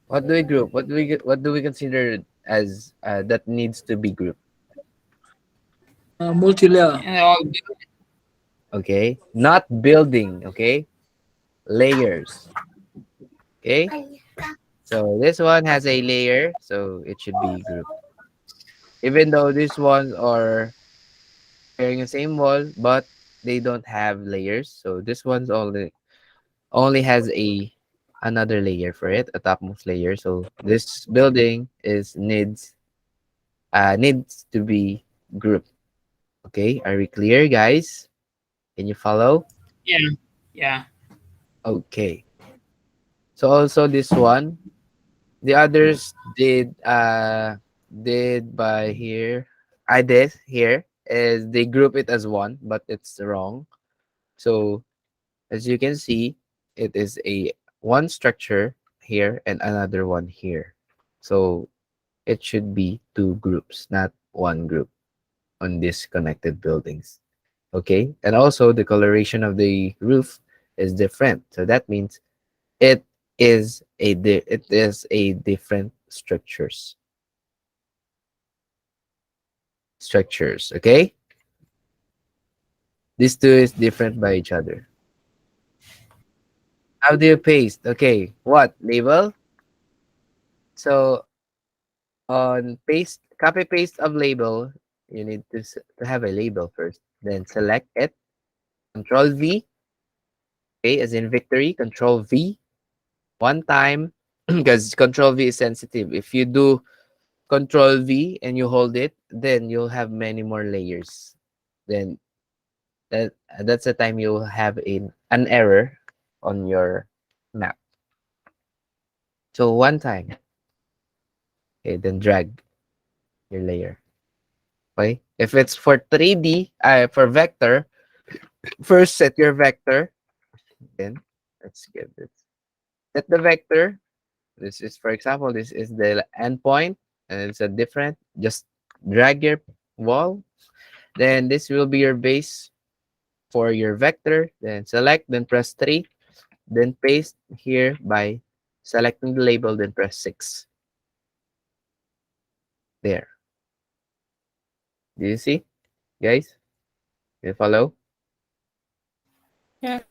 What do we group? What do we consider as that needs to be grouped? Multi-layer. And all, Okay, not building. Okay, layers. Okay, so this one has a layer, so it should be grouped. Even though these ones are sharing the same wall, but they don't have layers. So this one's only has a another layer for it, a topmost layer. So this building is needs to be grouped. Okay, are we clear, guys? Can you follow? yeah, yeah, Okay. So also this one, the others did by here. I did here is they group it as one, but it's wrong. So as you can see, it is a one structure here and another one here. So it should be two groups, not one group on these connected buildings. Okay? And also the coloration of the roof is different. So that means it it is a different structures, okay? These two is different by each other. How do you paste? Okay, what label? So on paste copy paste of label, you need to have a label first. Then select it. Control V. Okay, as in victory. Control V one time because Control V is sensitive. If you do Control V and you hold it, then you'll have many more layers. Then that that's the time you'll have an error on your map. So one time, okay, then drag your layer. Okay, if it's for 3D, for vector, first set your vector. Then let's give this. Set the vector. For example, this is the endpoint, and it's a different. Just drag your wall. Then this will be your base for your vector. Then select, then press 3, then paste here by selecting the label, then press 6. There. Do you see, guys? You follow? Yeah.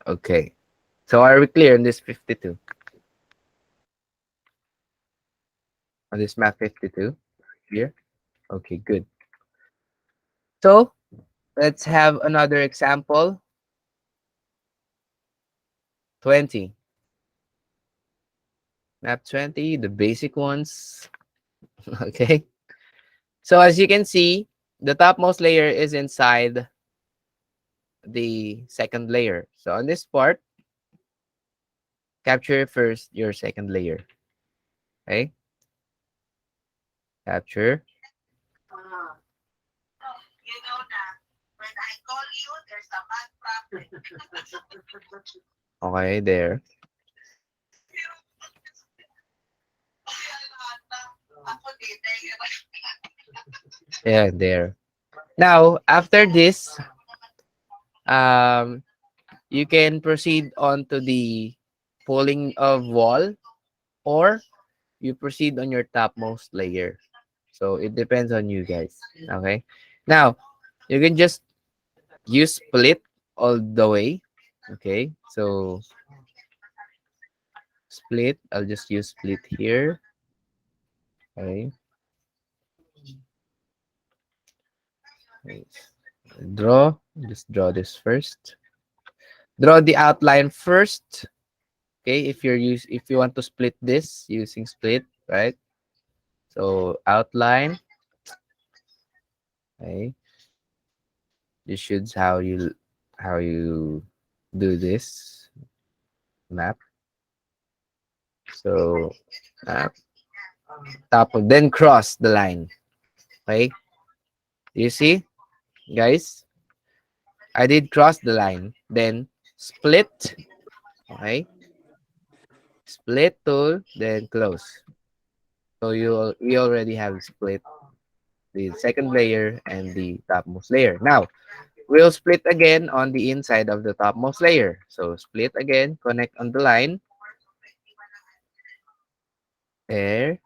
Okay. So are we clear on this 52? On this map 52? Here? Okay, good. So let's have another example. 20. Map 20, the basic ones. Okay. So as you can see, the topmost layer is inside the second layer. So on this part, capture first your second layer. Okay. Capture. Okay, there. Yeah, there. Now, after this, um, you can proceed on to the pulling of wall, or you proceed on your topmost layer. So it depends on you guys. Okay. Now, you can just use split all the way. Okay. So split, I'll just use split here. Okay. Draw, just draw this first. Draw the outline first. Okay, if you want to split this using split, right? So outline. Okay, this should how you do this map. So map top of, then cross the line. Okay, you see, guys, I did cross the line. Then split. Okay, split tool, then close. So we already have split the second layer and the topmost layer. Now, we'll split again on the inside of the topmost layer. So split again, connect on the line. There.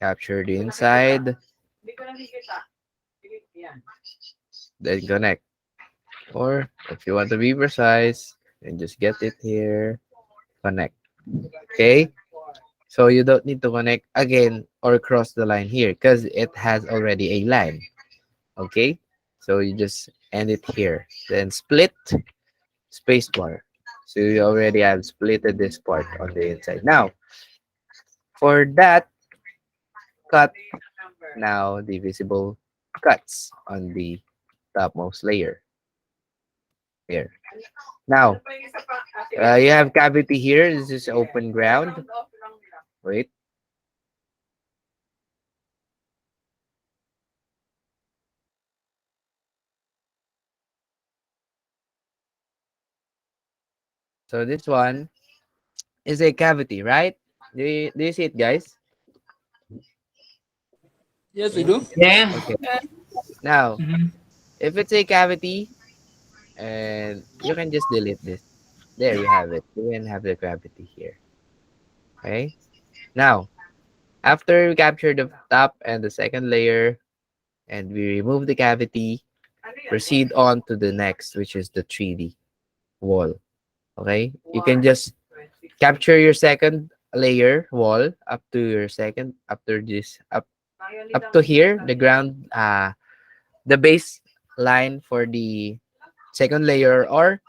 Capture the inside. Then connect. Or if you want to be precise, then just get it here. Connect. Okay. So you don't need to connect again or cross the line here because it has already a line. Okay. So you just end it here. Then split, spacebar. So you already have splitted this part on the inside. Now, for that, cut now the visible cuts on the topmost layer here. Now, you have cavity here. This is open ground. Wait. So this one is a cavity, right? Do you see it, guys? Yes, we do. Yeah. Okay. Yeah. Now, Mhm. if it's a cavity, and you can just delete this. There you have it. You can have the gravity here. Okay. Now, after we capture the top and the second layer, and we remove the cavity, proceed on to the next, which is the 3D wall. Okay. You can just capture your second layer wall up to your second, after this, up to here, the ground, the base line for the second layer, or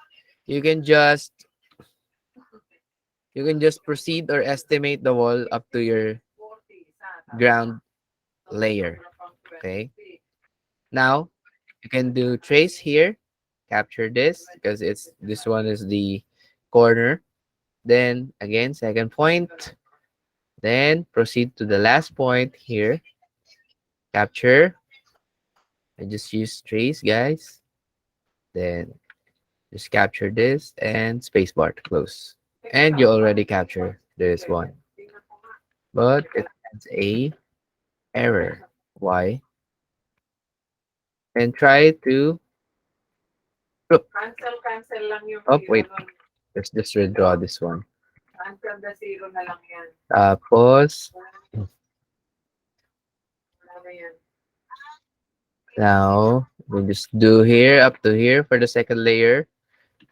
you can just proceed or estimate the wall up to your ground layer. Okay. Now you can do trace here, capture this because this one is the corner. Then again, second point. Then proceed to the last point here. Capture. I just use trace, guys. Then just capture this and spacebar to close. And you already capture this one. But it It's a error. Why? And try to look. Oh, wait. Let's just redraw this one. Tapos, now, we just do here, up to here for the second layer.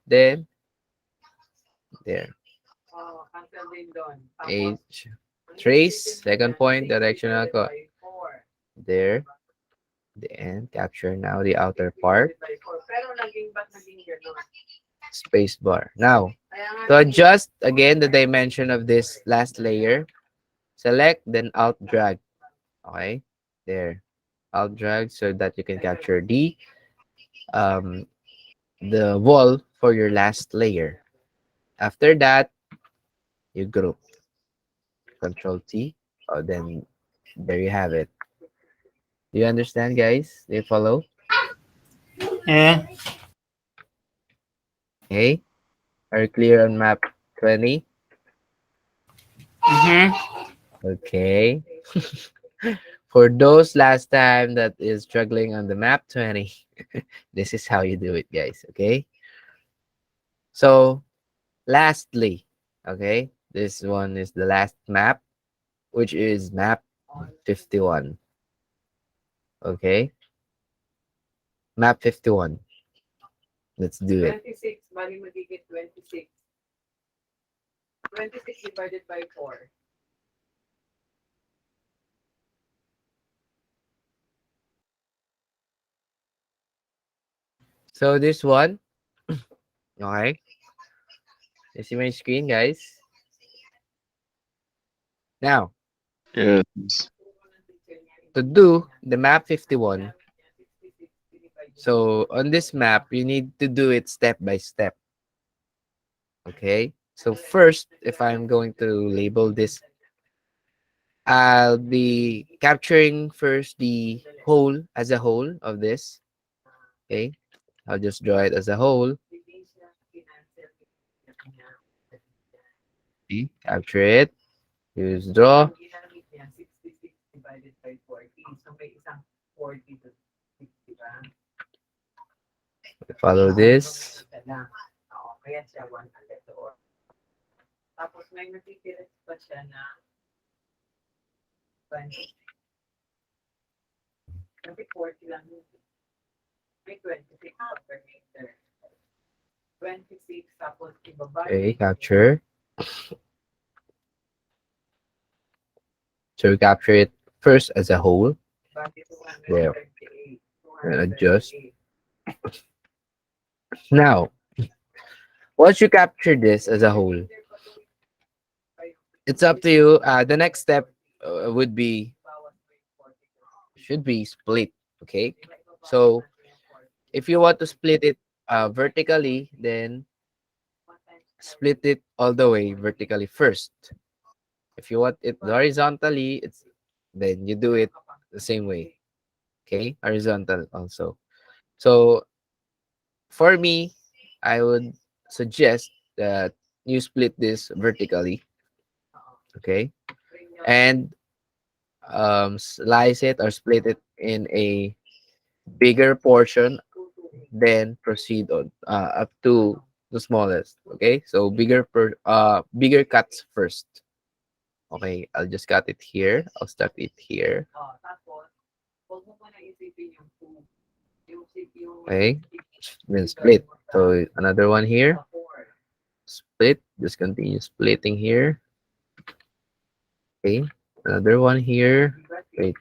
Then, there. H. Trace, second point, directional. There. The end. Capture now the outer part. Space bar. Now, to adjust again the dimension of this last layer, select, then Alt drag. Okay, there. Alt drag so that you can capture um the wall for your last layer. After that, you group. Control T. Oh, then there you have it. Do you understand, guys? Do you follow? Yeah. Okay. Are you clear on map 20? Mm-hmm. Okay. For those last time that is struggling on the map 20, this is how you do it, guys. Okay. So, lastly, okay, this one is the last map, which is map 51. Okay. Map 51. Let's do it. So, this one, okay. You see my screen, guys? Now, Yes. to do the map 51, so on this map, you need to do it step by step. Okay. So first, if I'm going to label this, I'll be capturing first the whole as a whole of this. Okay. I'll just draw it as a whole. See? Capture it. Use draw. Follow this. Okay, capture. So we capture it first as a whole. There. And adjust. Now, once you capture this as a whole, it's up to you. The next step would be should be split. Okay. So if you want to split it vertically, then split it all the way vertically first. If you want it horizontally, it's then you do it the same way. Okay, horizontal also. So for me, I would suggest that you split this vertically. Okay, and slice it or split it in a bigger portion, then proceed on up to the smallest. Okay, so bigger cuts first. Okay, I'll just cut it here. I'll start it here. Okay, then split. So another one here. Split. Just continue splitting here. Okay, another one here. Wait,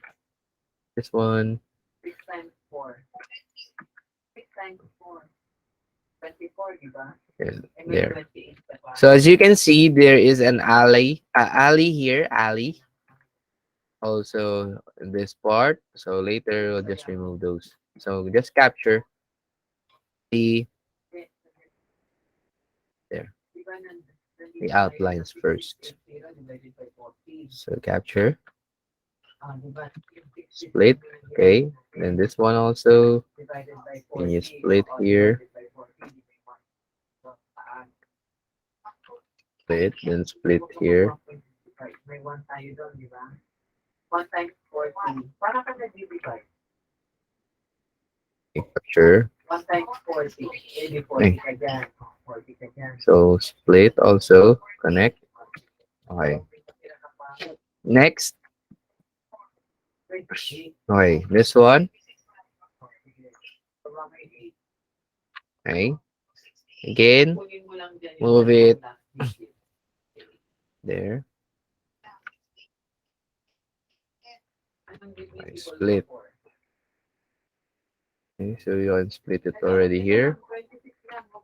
this one. There. So as you can see, there is an alley here, alley. Also in this part. So later we'll just remove those. So just capture the there the outlines first. So capture, split. Okay. Then this one also. Can you split here? Split, then split here. Capture. Okay. So split also connect. Okay. Next. Okay, this one. Okay. Again, move it there. Okay, split. Okay, so you can split it already here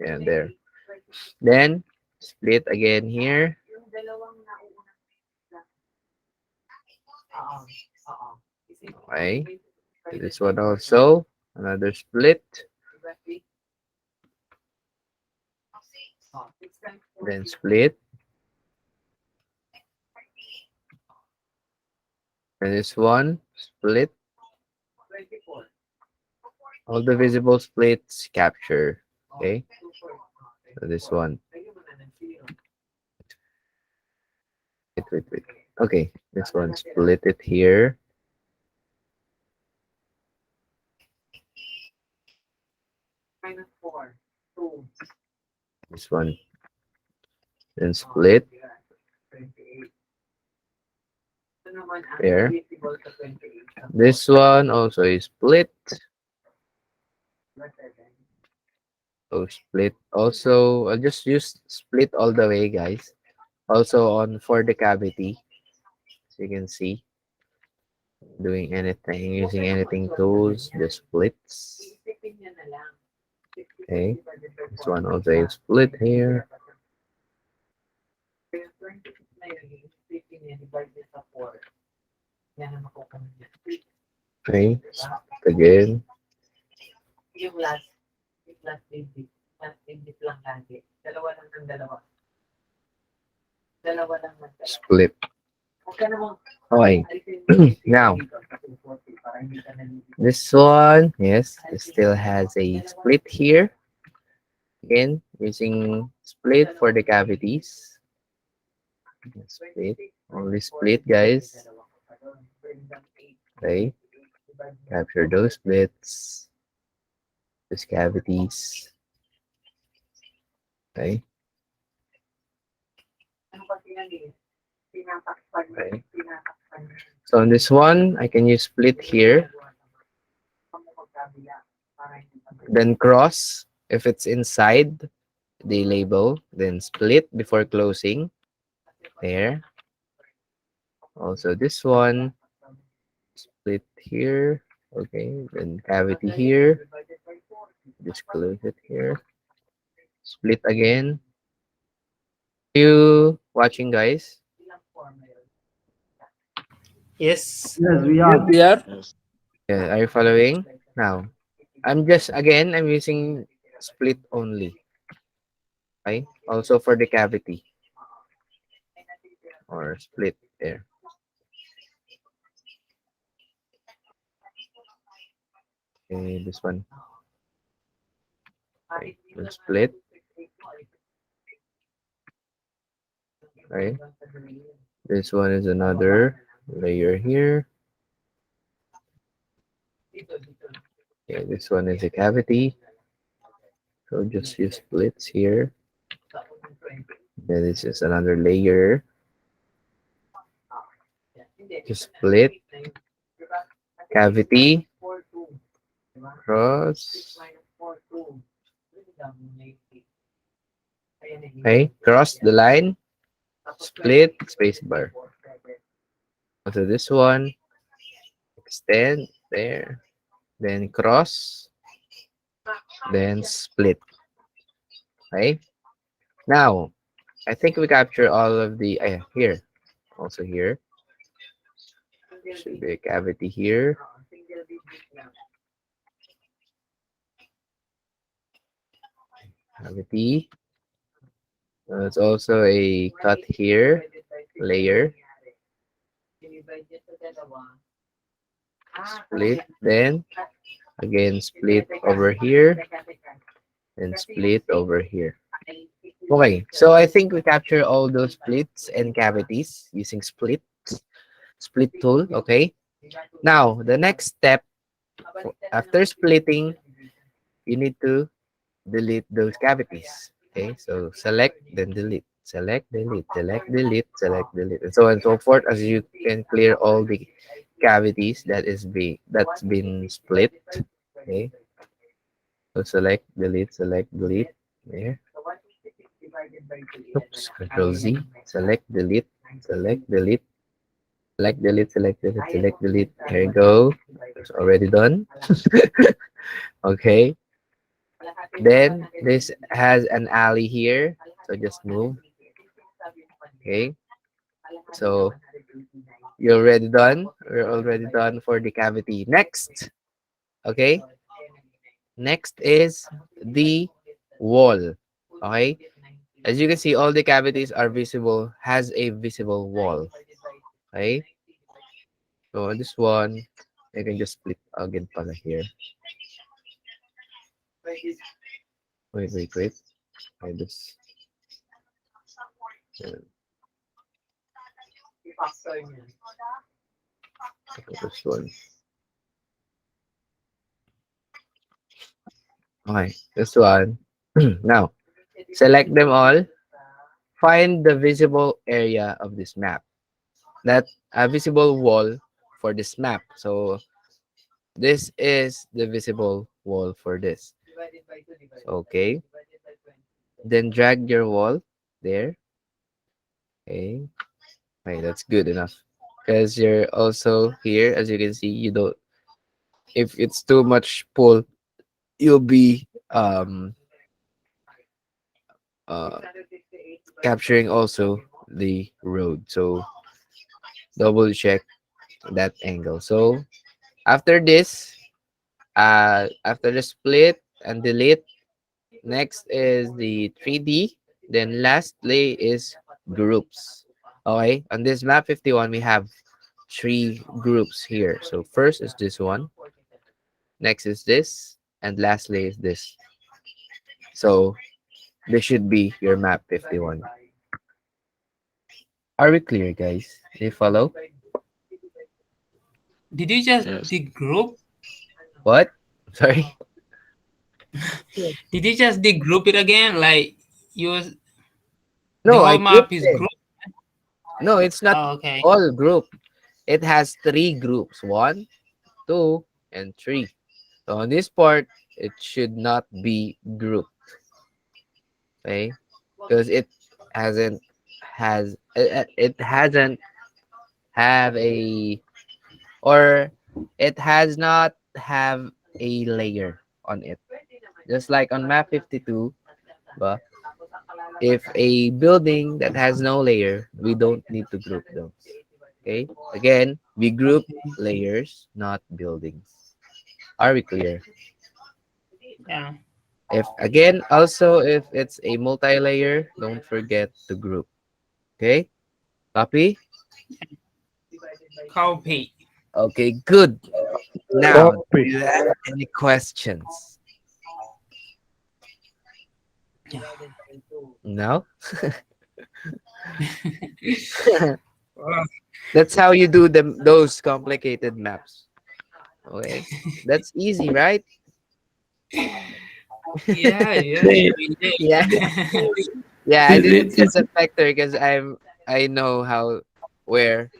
and there. Then split again here. Okay. This one also another split. Then split. And this one split. All the visible splits capture. Okay. So this one. Wait. Okay. This one split it here. This one. Then split there. This one also is split. So split. Also, I'll just use split all the way, guys. Also on for the cavity, so you can see doing anything using anything tools, the splits. Okay, this one also is split here. Okay, again. Split. Okay. Now, this one, yes, it still has a split here. Again, using split for the cavities. Split. Only split, guys. Okay. Capture those splits. Those cavities. Okay. Okay. So on this one, I can use split here. Then cross if it's inside the label. Then split before closing. There. Also this one. Split here. Okay. Then cavity here. Just close it here. Split again. You watching, guys? Yes. Yes, we are. Yeah. Yes. Yeah, are you following? Now, I'm using split only. Okay. Also for the cavity or split there. Okay, this one. Okay, then split. Okay. This one is another layer here. Okay, this one is a cavity. So just use splits here. Then this is another layer. Just split. Cavity. Cross. Okay, cross the line. Split. Spacebar. So this one. Extend. There. Then cross. Then split. Okay. Now, I think we capture all of the here. Also here. Should be a cavity here. Cavity. There's also a cut here. Layer. Split. Then again split over here. And split over here. Okay, so I think we capture all those splits and cavities using split. split tool. Okay. Now, the next step after splitting, you need to delete those cavities. Okay, so select, then delete, select, delete, select, delete, select, delete, and so on and so forth as you can clear all the cavities that's been split. Okay, so select, delete. There. Oops, Control Z. Select, delete, select, delete, select, delete, select, delete, select, delete. There you go. It's already done. Okay. Then this has an alley here. So just move. Okay. So you're already done. We're already done for the cavity. Next. Okay. Next is the wall. Okay. As you can see, all the cavities are visible, has a visible wall. Okay. So this one, I can just split again pala here. Wait. I just uh, this one. Okay, this one. Now, select them all. Find the visible area of this map. That a visible wall for this map. So this is the visible wall for this. Okay. Then drag your wall there. Okay. Okay, that's good enough. Because you're also here, as you can see, you don't if it's too much pull, you'll be uh capturing also the road. So double check that angle. So after this, after the split and delete, next is the 3D. Then lastly is groups. Okay, on this map 51, we have three groups here. So first is this one, next is this, and lastly is this. So this should be your map 51. Are we clear, guys? Do you follow? Did you just Yes. dig group? What? Sorry. Did you just dig group it again? Like you was the No, I whole map grouped is it. group? No, it's not Oh, okay. all group. It has three groups. One, two, and three. So on this part, it should not be grouped. Okay? Because hasn't it hasn't have a or it has not have a layer on it. Just like on map 52, but if a building that has no layer, we don't need to group those. Okay? Again, we group Okay. layers, not buildings. Are we clear? Yeah. If again, also if it's a multi-layer, don't forget to group. Okay? Copy? Copy. Okay, good. Now, do Copy. you have any questions? Yeah. No? Well, That's how you do those complicated maps. Okay? That's easy, right? yeah, yeah, Say, we did. Yeah. Yeah, I it, didn't it, guess a factor because I know how where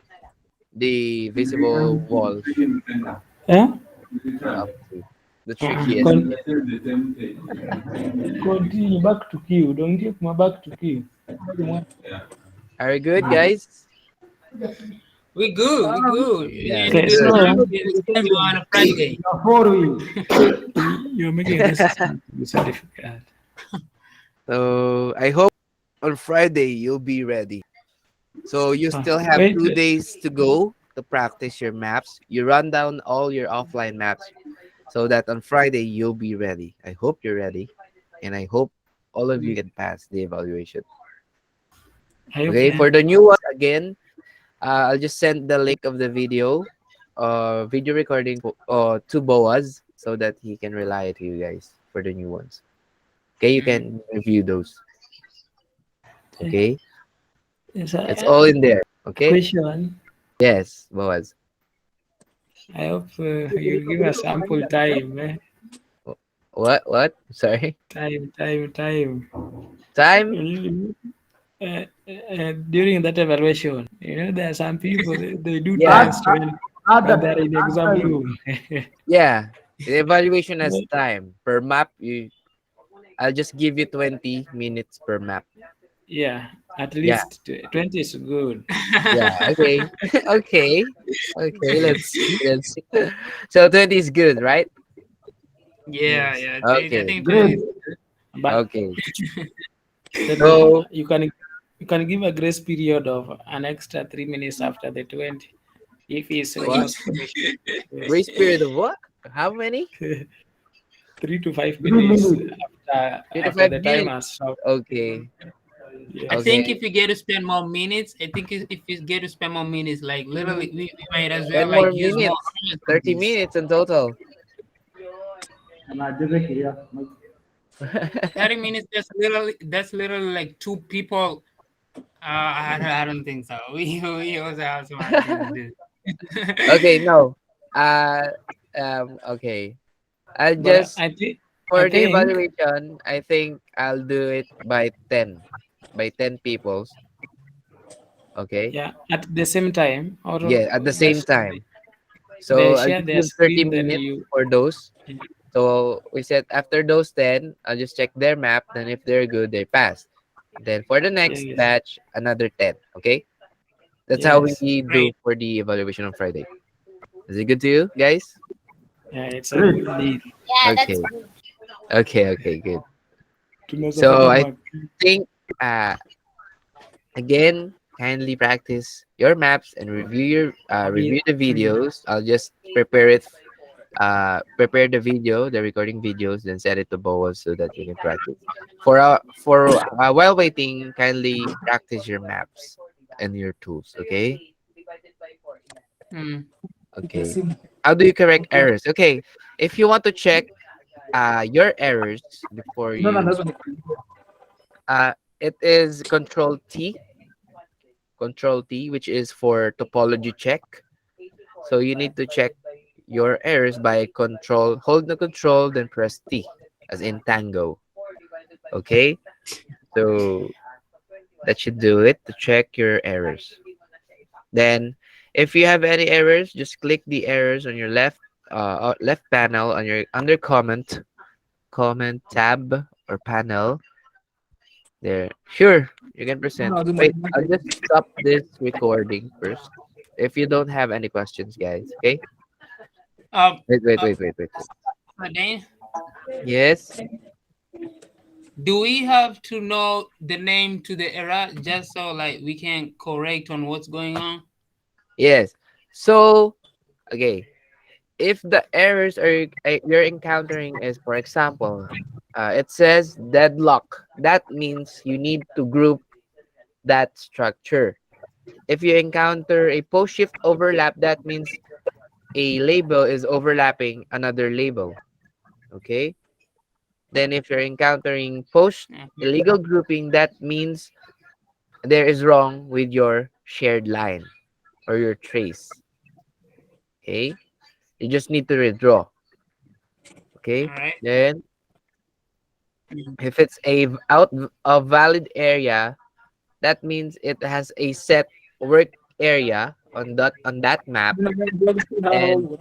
the visible wall should eh? come to. The trickiest. Con- continue back to queue. Don't give my back to queue. Are you good, guys? We good. We good. You Yeah, need to Okay, do the good. so the schedule on a Friday. you're making this so difficult. So I hope on Friday you'll be ready. So you still have Wait, 2 days to go to practice your maps. You run down all your offline maps so that on Friday you'll be ready. I hope you're ready, and I hope all of you can pass the evaluation. I hope Okay, so. Yeah. for the new ones again, I'll just send the link of the video recording to Boaz so that he can rely to you guys for the new ones. Okay, you Mm. can review those. Okay, There's it's all in there. a Okay, question. Yes, Boaz. I hope you give us ample time. What? Sorry. Time. Time? During that evaluation, there are some people they do Yeah. test when they're in the exam room. Yeah. The evaluation has time. Per map, I'll just give you 20 minutes per map. Yeah, at Yeah. least 20 is good. Yeah. Okay. Okay. Okay. Let's see. Let's see. So 20 is good, right? Yeah, Yes, yeah. I Okay. think 20 is but Okay. then So you can give a grace period of an extra 3 minutes after the 20 if it's what? almost finished. Yes. Grace period of what? How many? 3 to 5 minutes Three to after five the time minutes. has stopped. Okay. I Yes. think Okay. if you get to spend more minutes, I think if you get to spend more minutes, like literally, we might as well 10 like more use more minutes. hours on 30 this. minutes in total. 30 minutes. That's literally like two people. I don't think so. We also have some other things to do. Okay, no. Uh, okay. I'll But just, I for the think evaluation, I think I'll do it by 10. By 10 peoples. Okay. yeah, at the same time, or Yeah, at the same just time. they So I'll share just their give 30 screen, then minutes you. for those. So we said after those 10, I'll just check their map. Then if they're good, they pass. Then for the next Yes, batch, another 10. Okay. That's how we yes, do Great. for the evaluation on Friday. Is it good to you guys? yeah, it's a good deal. Yeah, that's Okay. good. Okay. Okay. Good. So Tunaweza I mark. think again, kindly practice your maps and Abi, review the videos. I'll just prepare the video, the recording videos, then send it to Boas so that you can practice. While waiting, kindly practice your maps and your tools. Okay. Mm. Okay. How do you correct errors? Okay. If you want to check your errors before you it is control T, which is for topology check. So you need to check your errors by hold the control, then press T, as in tango. Okay, so that should do it to check your errors. Then, if you have any errors, just click the errors on your left panel on your under comment tab or panel there. Sure, you can present. Wait, I'll just stop this recording first. If you don't have any questions, guys. Okay. Um. Uh, Wait. Dane, Yes. do we have to know the name to the error just so like we can correct on what's going on? Yes. So, okay. If the errors you're encountering is, for example, it says deadlock. That means you need to group that structure. If you encounter a post shift overlap, that means a label is overlapping another label. Okay. Then if you're encountering post Mhm. illegal grouping, that means there is wrong with your shared line or your trace. Okay. You just need to redraw. All Okay. right. Then Mm. if it's out of valid area, that means it has a set work area on that map. And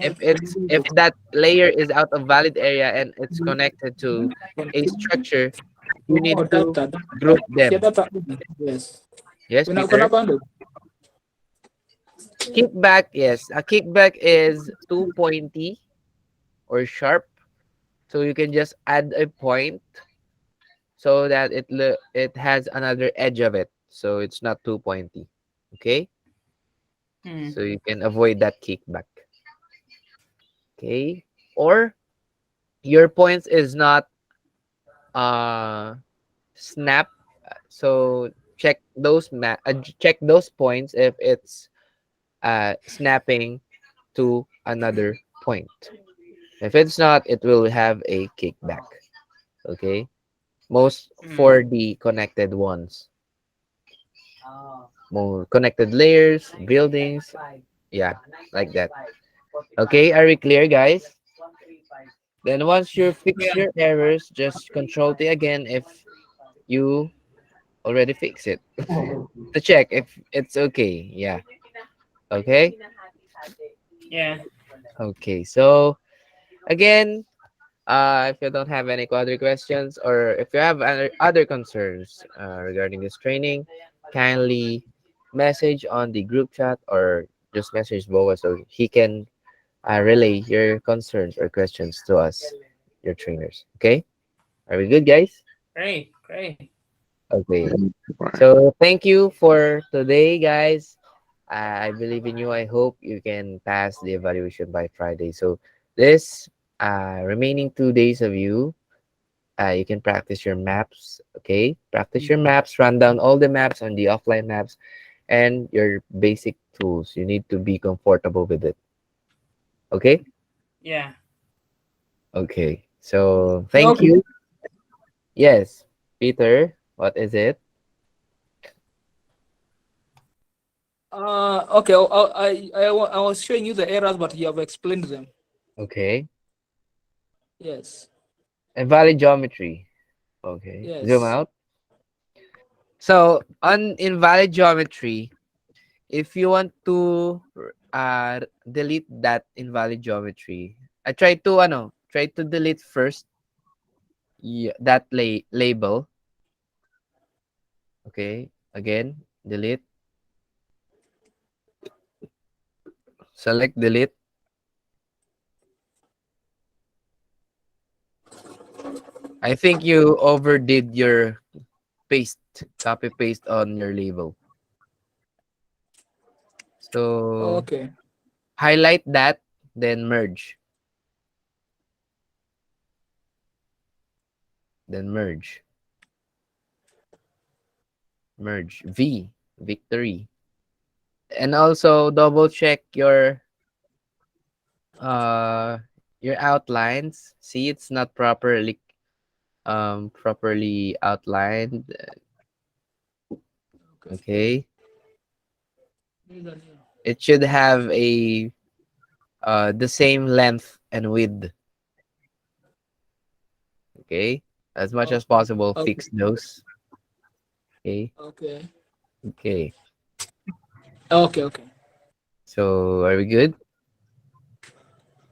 if that layer is out of valid area and it's connected to a structure, you need to group them. Yes. Yes, Peter? Kickback, yes. A kickback is too pointy or sharp. So you can just add a point so that it has another edge of it. So it's not too pointy. Okay? Mm. So you can avoid that kickback. Okay? Or your points is not uh snap. So check those points if it's snapping to another point. If it's not, it will have a kickback. Okay? Most Mm. for the connected ones. More connected layers, buildings. Yeah, like that. Okay, are we clear, guys? Then once you fix Yeah. your errors, just control T again if you already fix it to check if it's okay. Yeah. Okay. Yeah. Okay. So again, if you don't have any other questions or if you have other concerns regarding this training, kindly message on the group chat or just message Boa so he can relay your concerns or questions to us, your trainers. Okay? Are we good, guys? Great. Great. Okay. Right. So thank you for today, guys. I believe in you. I hope you can pass the evaluation by Friday. So this remaining 2 days of you can practice your maps. Okay, practice your maps. Run down all the maps on the offline maps and your basic tools. You need to be comfortable with it. Okay. Yeah. Okay. So thank Okay. you. Yes, Peter. What is it? Okay. I was showing you the errors, but you have explained them. Okay. Yes. Invalid geometry. Okay. Zoom Yes. out. So on invalid geometry, if you want to delete that invalid geometry, I try to delete first that label. Okay, again, delete, select delete. I think you overdid your copy paste on your label. So Okay. highlight that, then merge, victory, and also double check uh your outlines. See, it's not properly outlined. Okay. Okay, These are new. it should have a the same length and width. Okay, as much as possible Okay. fix those. Okay. Okay. Okay, Okay. Okay. so are we good?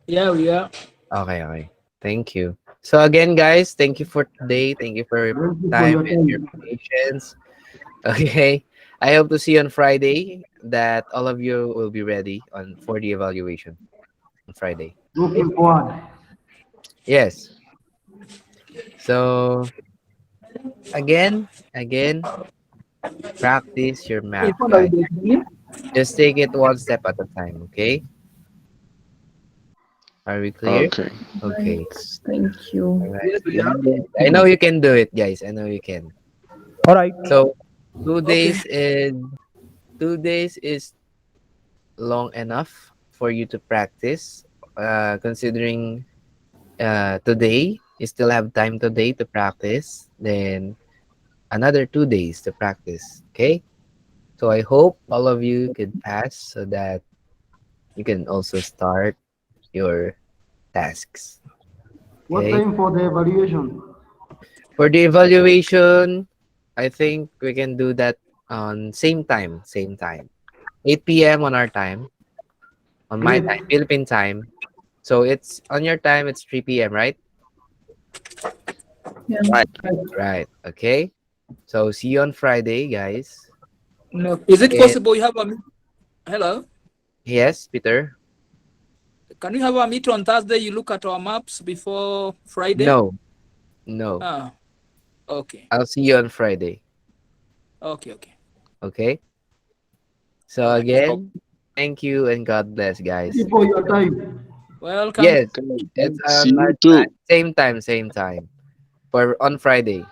Yeah, we are. Okay, okay, thank you. So again, guys, thank you for today. Thank you for your Thank you for time your and your time. patience. Okay, I hope to see you on Friday, that all of you will be ready on for the evaluation on Friday. Okay. Looking forward. Yes. So again, practice your maps, guys. Just take it one step at a time, okay? Are we clear? Okay. Okay. Thank you. All right. Yes, we You are. did it. I know you can do it, guys. I know you can. All right. So two Okay. days is 2 days is long enough for you to practice. Considering today you still have time today to practice, then another 2 days to practice. Okay. So I hope all of you could pass so that you can also start your tasks. What Okay. time for the evaluation? For the evaluation, I think we can do that on same time. 8 p.m. on our time, on my Great. time, Philippine time. So it's on your time, it's 3 p.m., right? Yeah. Right. Right. Okay. So see you on Friday, guys. No. Is it And possible you have a hello? yes, Peter. Can we have a meet on Thursday? You look at our maps before Friday? No, no. Ah, okay. I'll see you on Friday. Okay, okay. Okay. All So right. Oh, again, thank you and God bless, Thank you guys. for your time. Welcome. Yes, okay. it's See on our you too. same time for on Friday.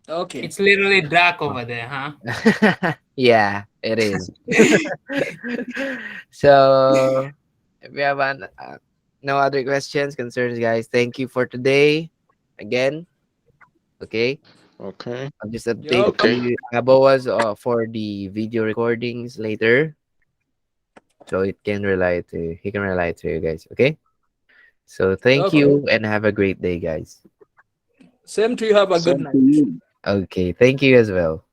Okay. It's literally dark over there, huh? Yeah, it is. So, if we have no other questions, concerns, guys, thank you for today. Again, okay. Okay. I'll just Yep. update Okay. you Boas for the video recordings later. so it can rely to he can rely to you guys. Okay. So thank Okay. you and have a great day, guys. Same to you. Have a good Same to night. you. Okay, thank you as well.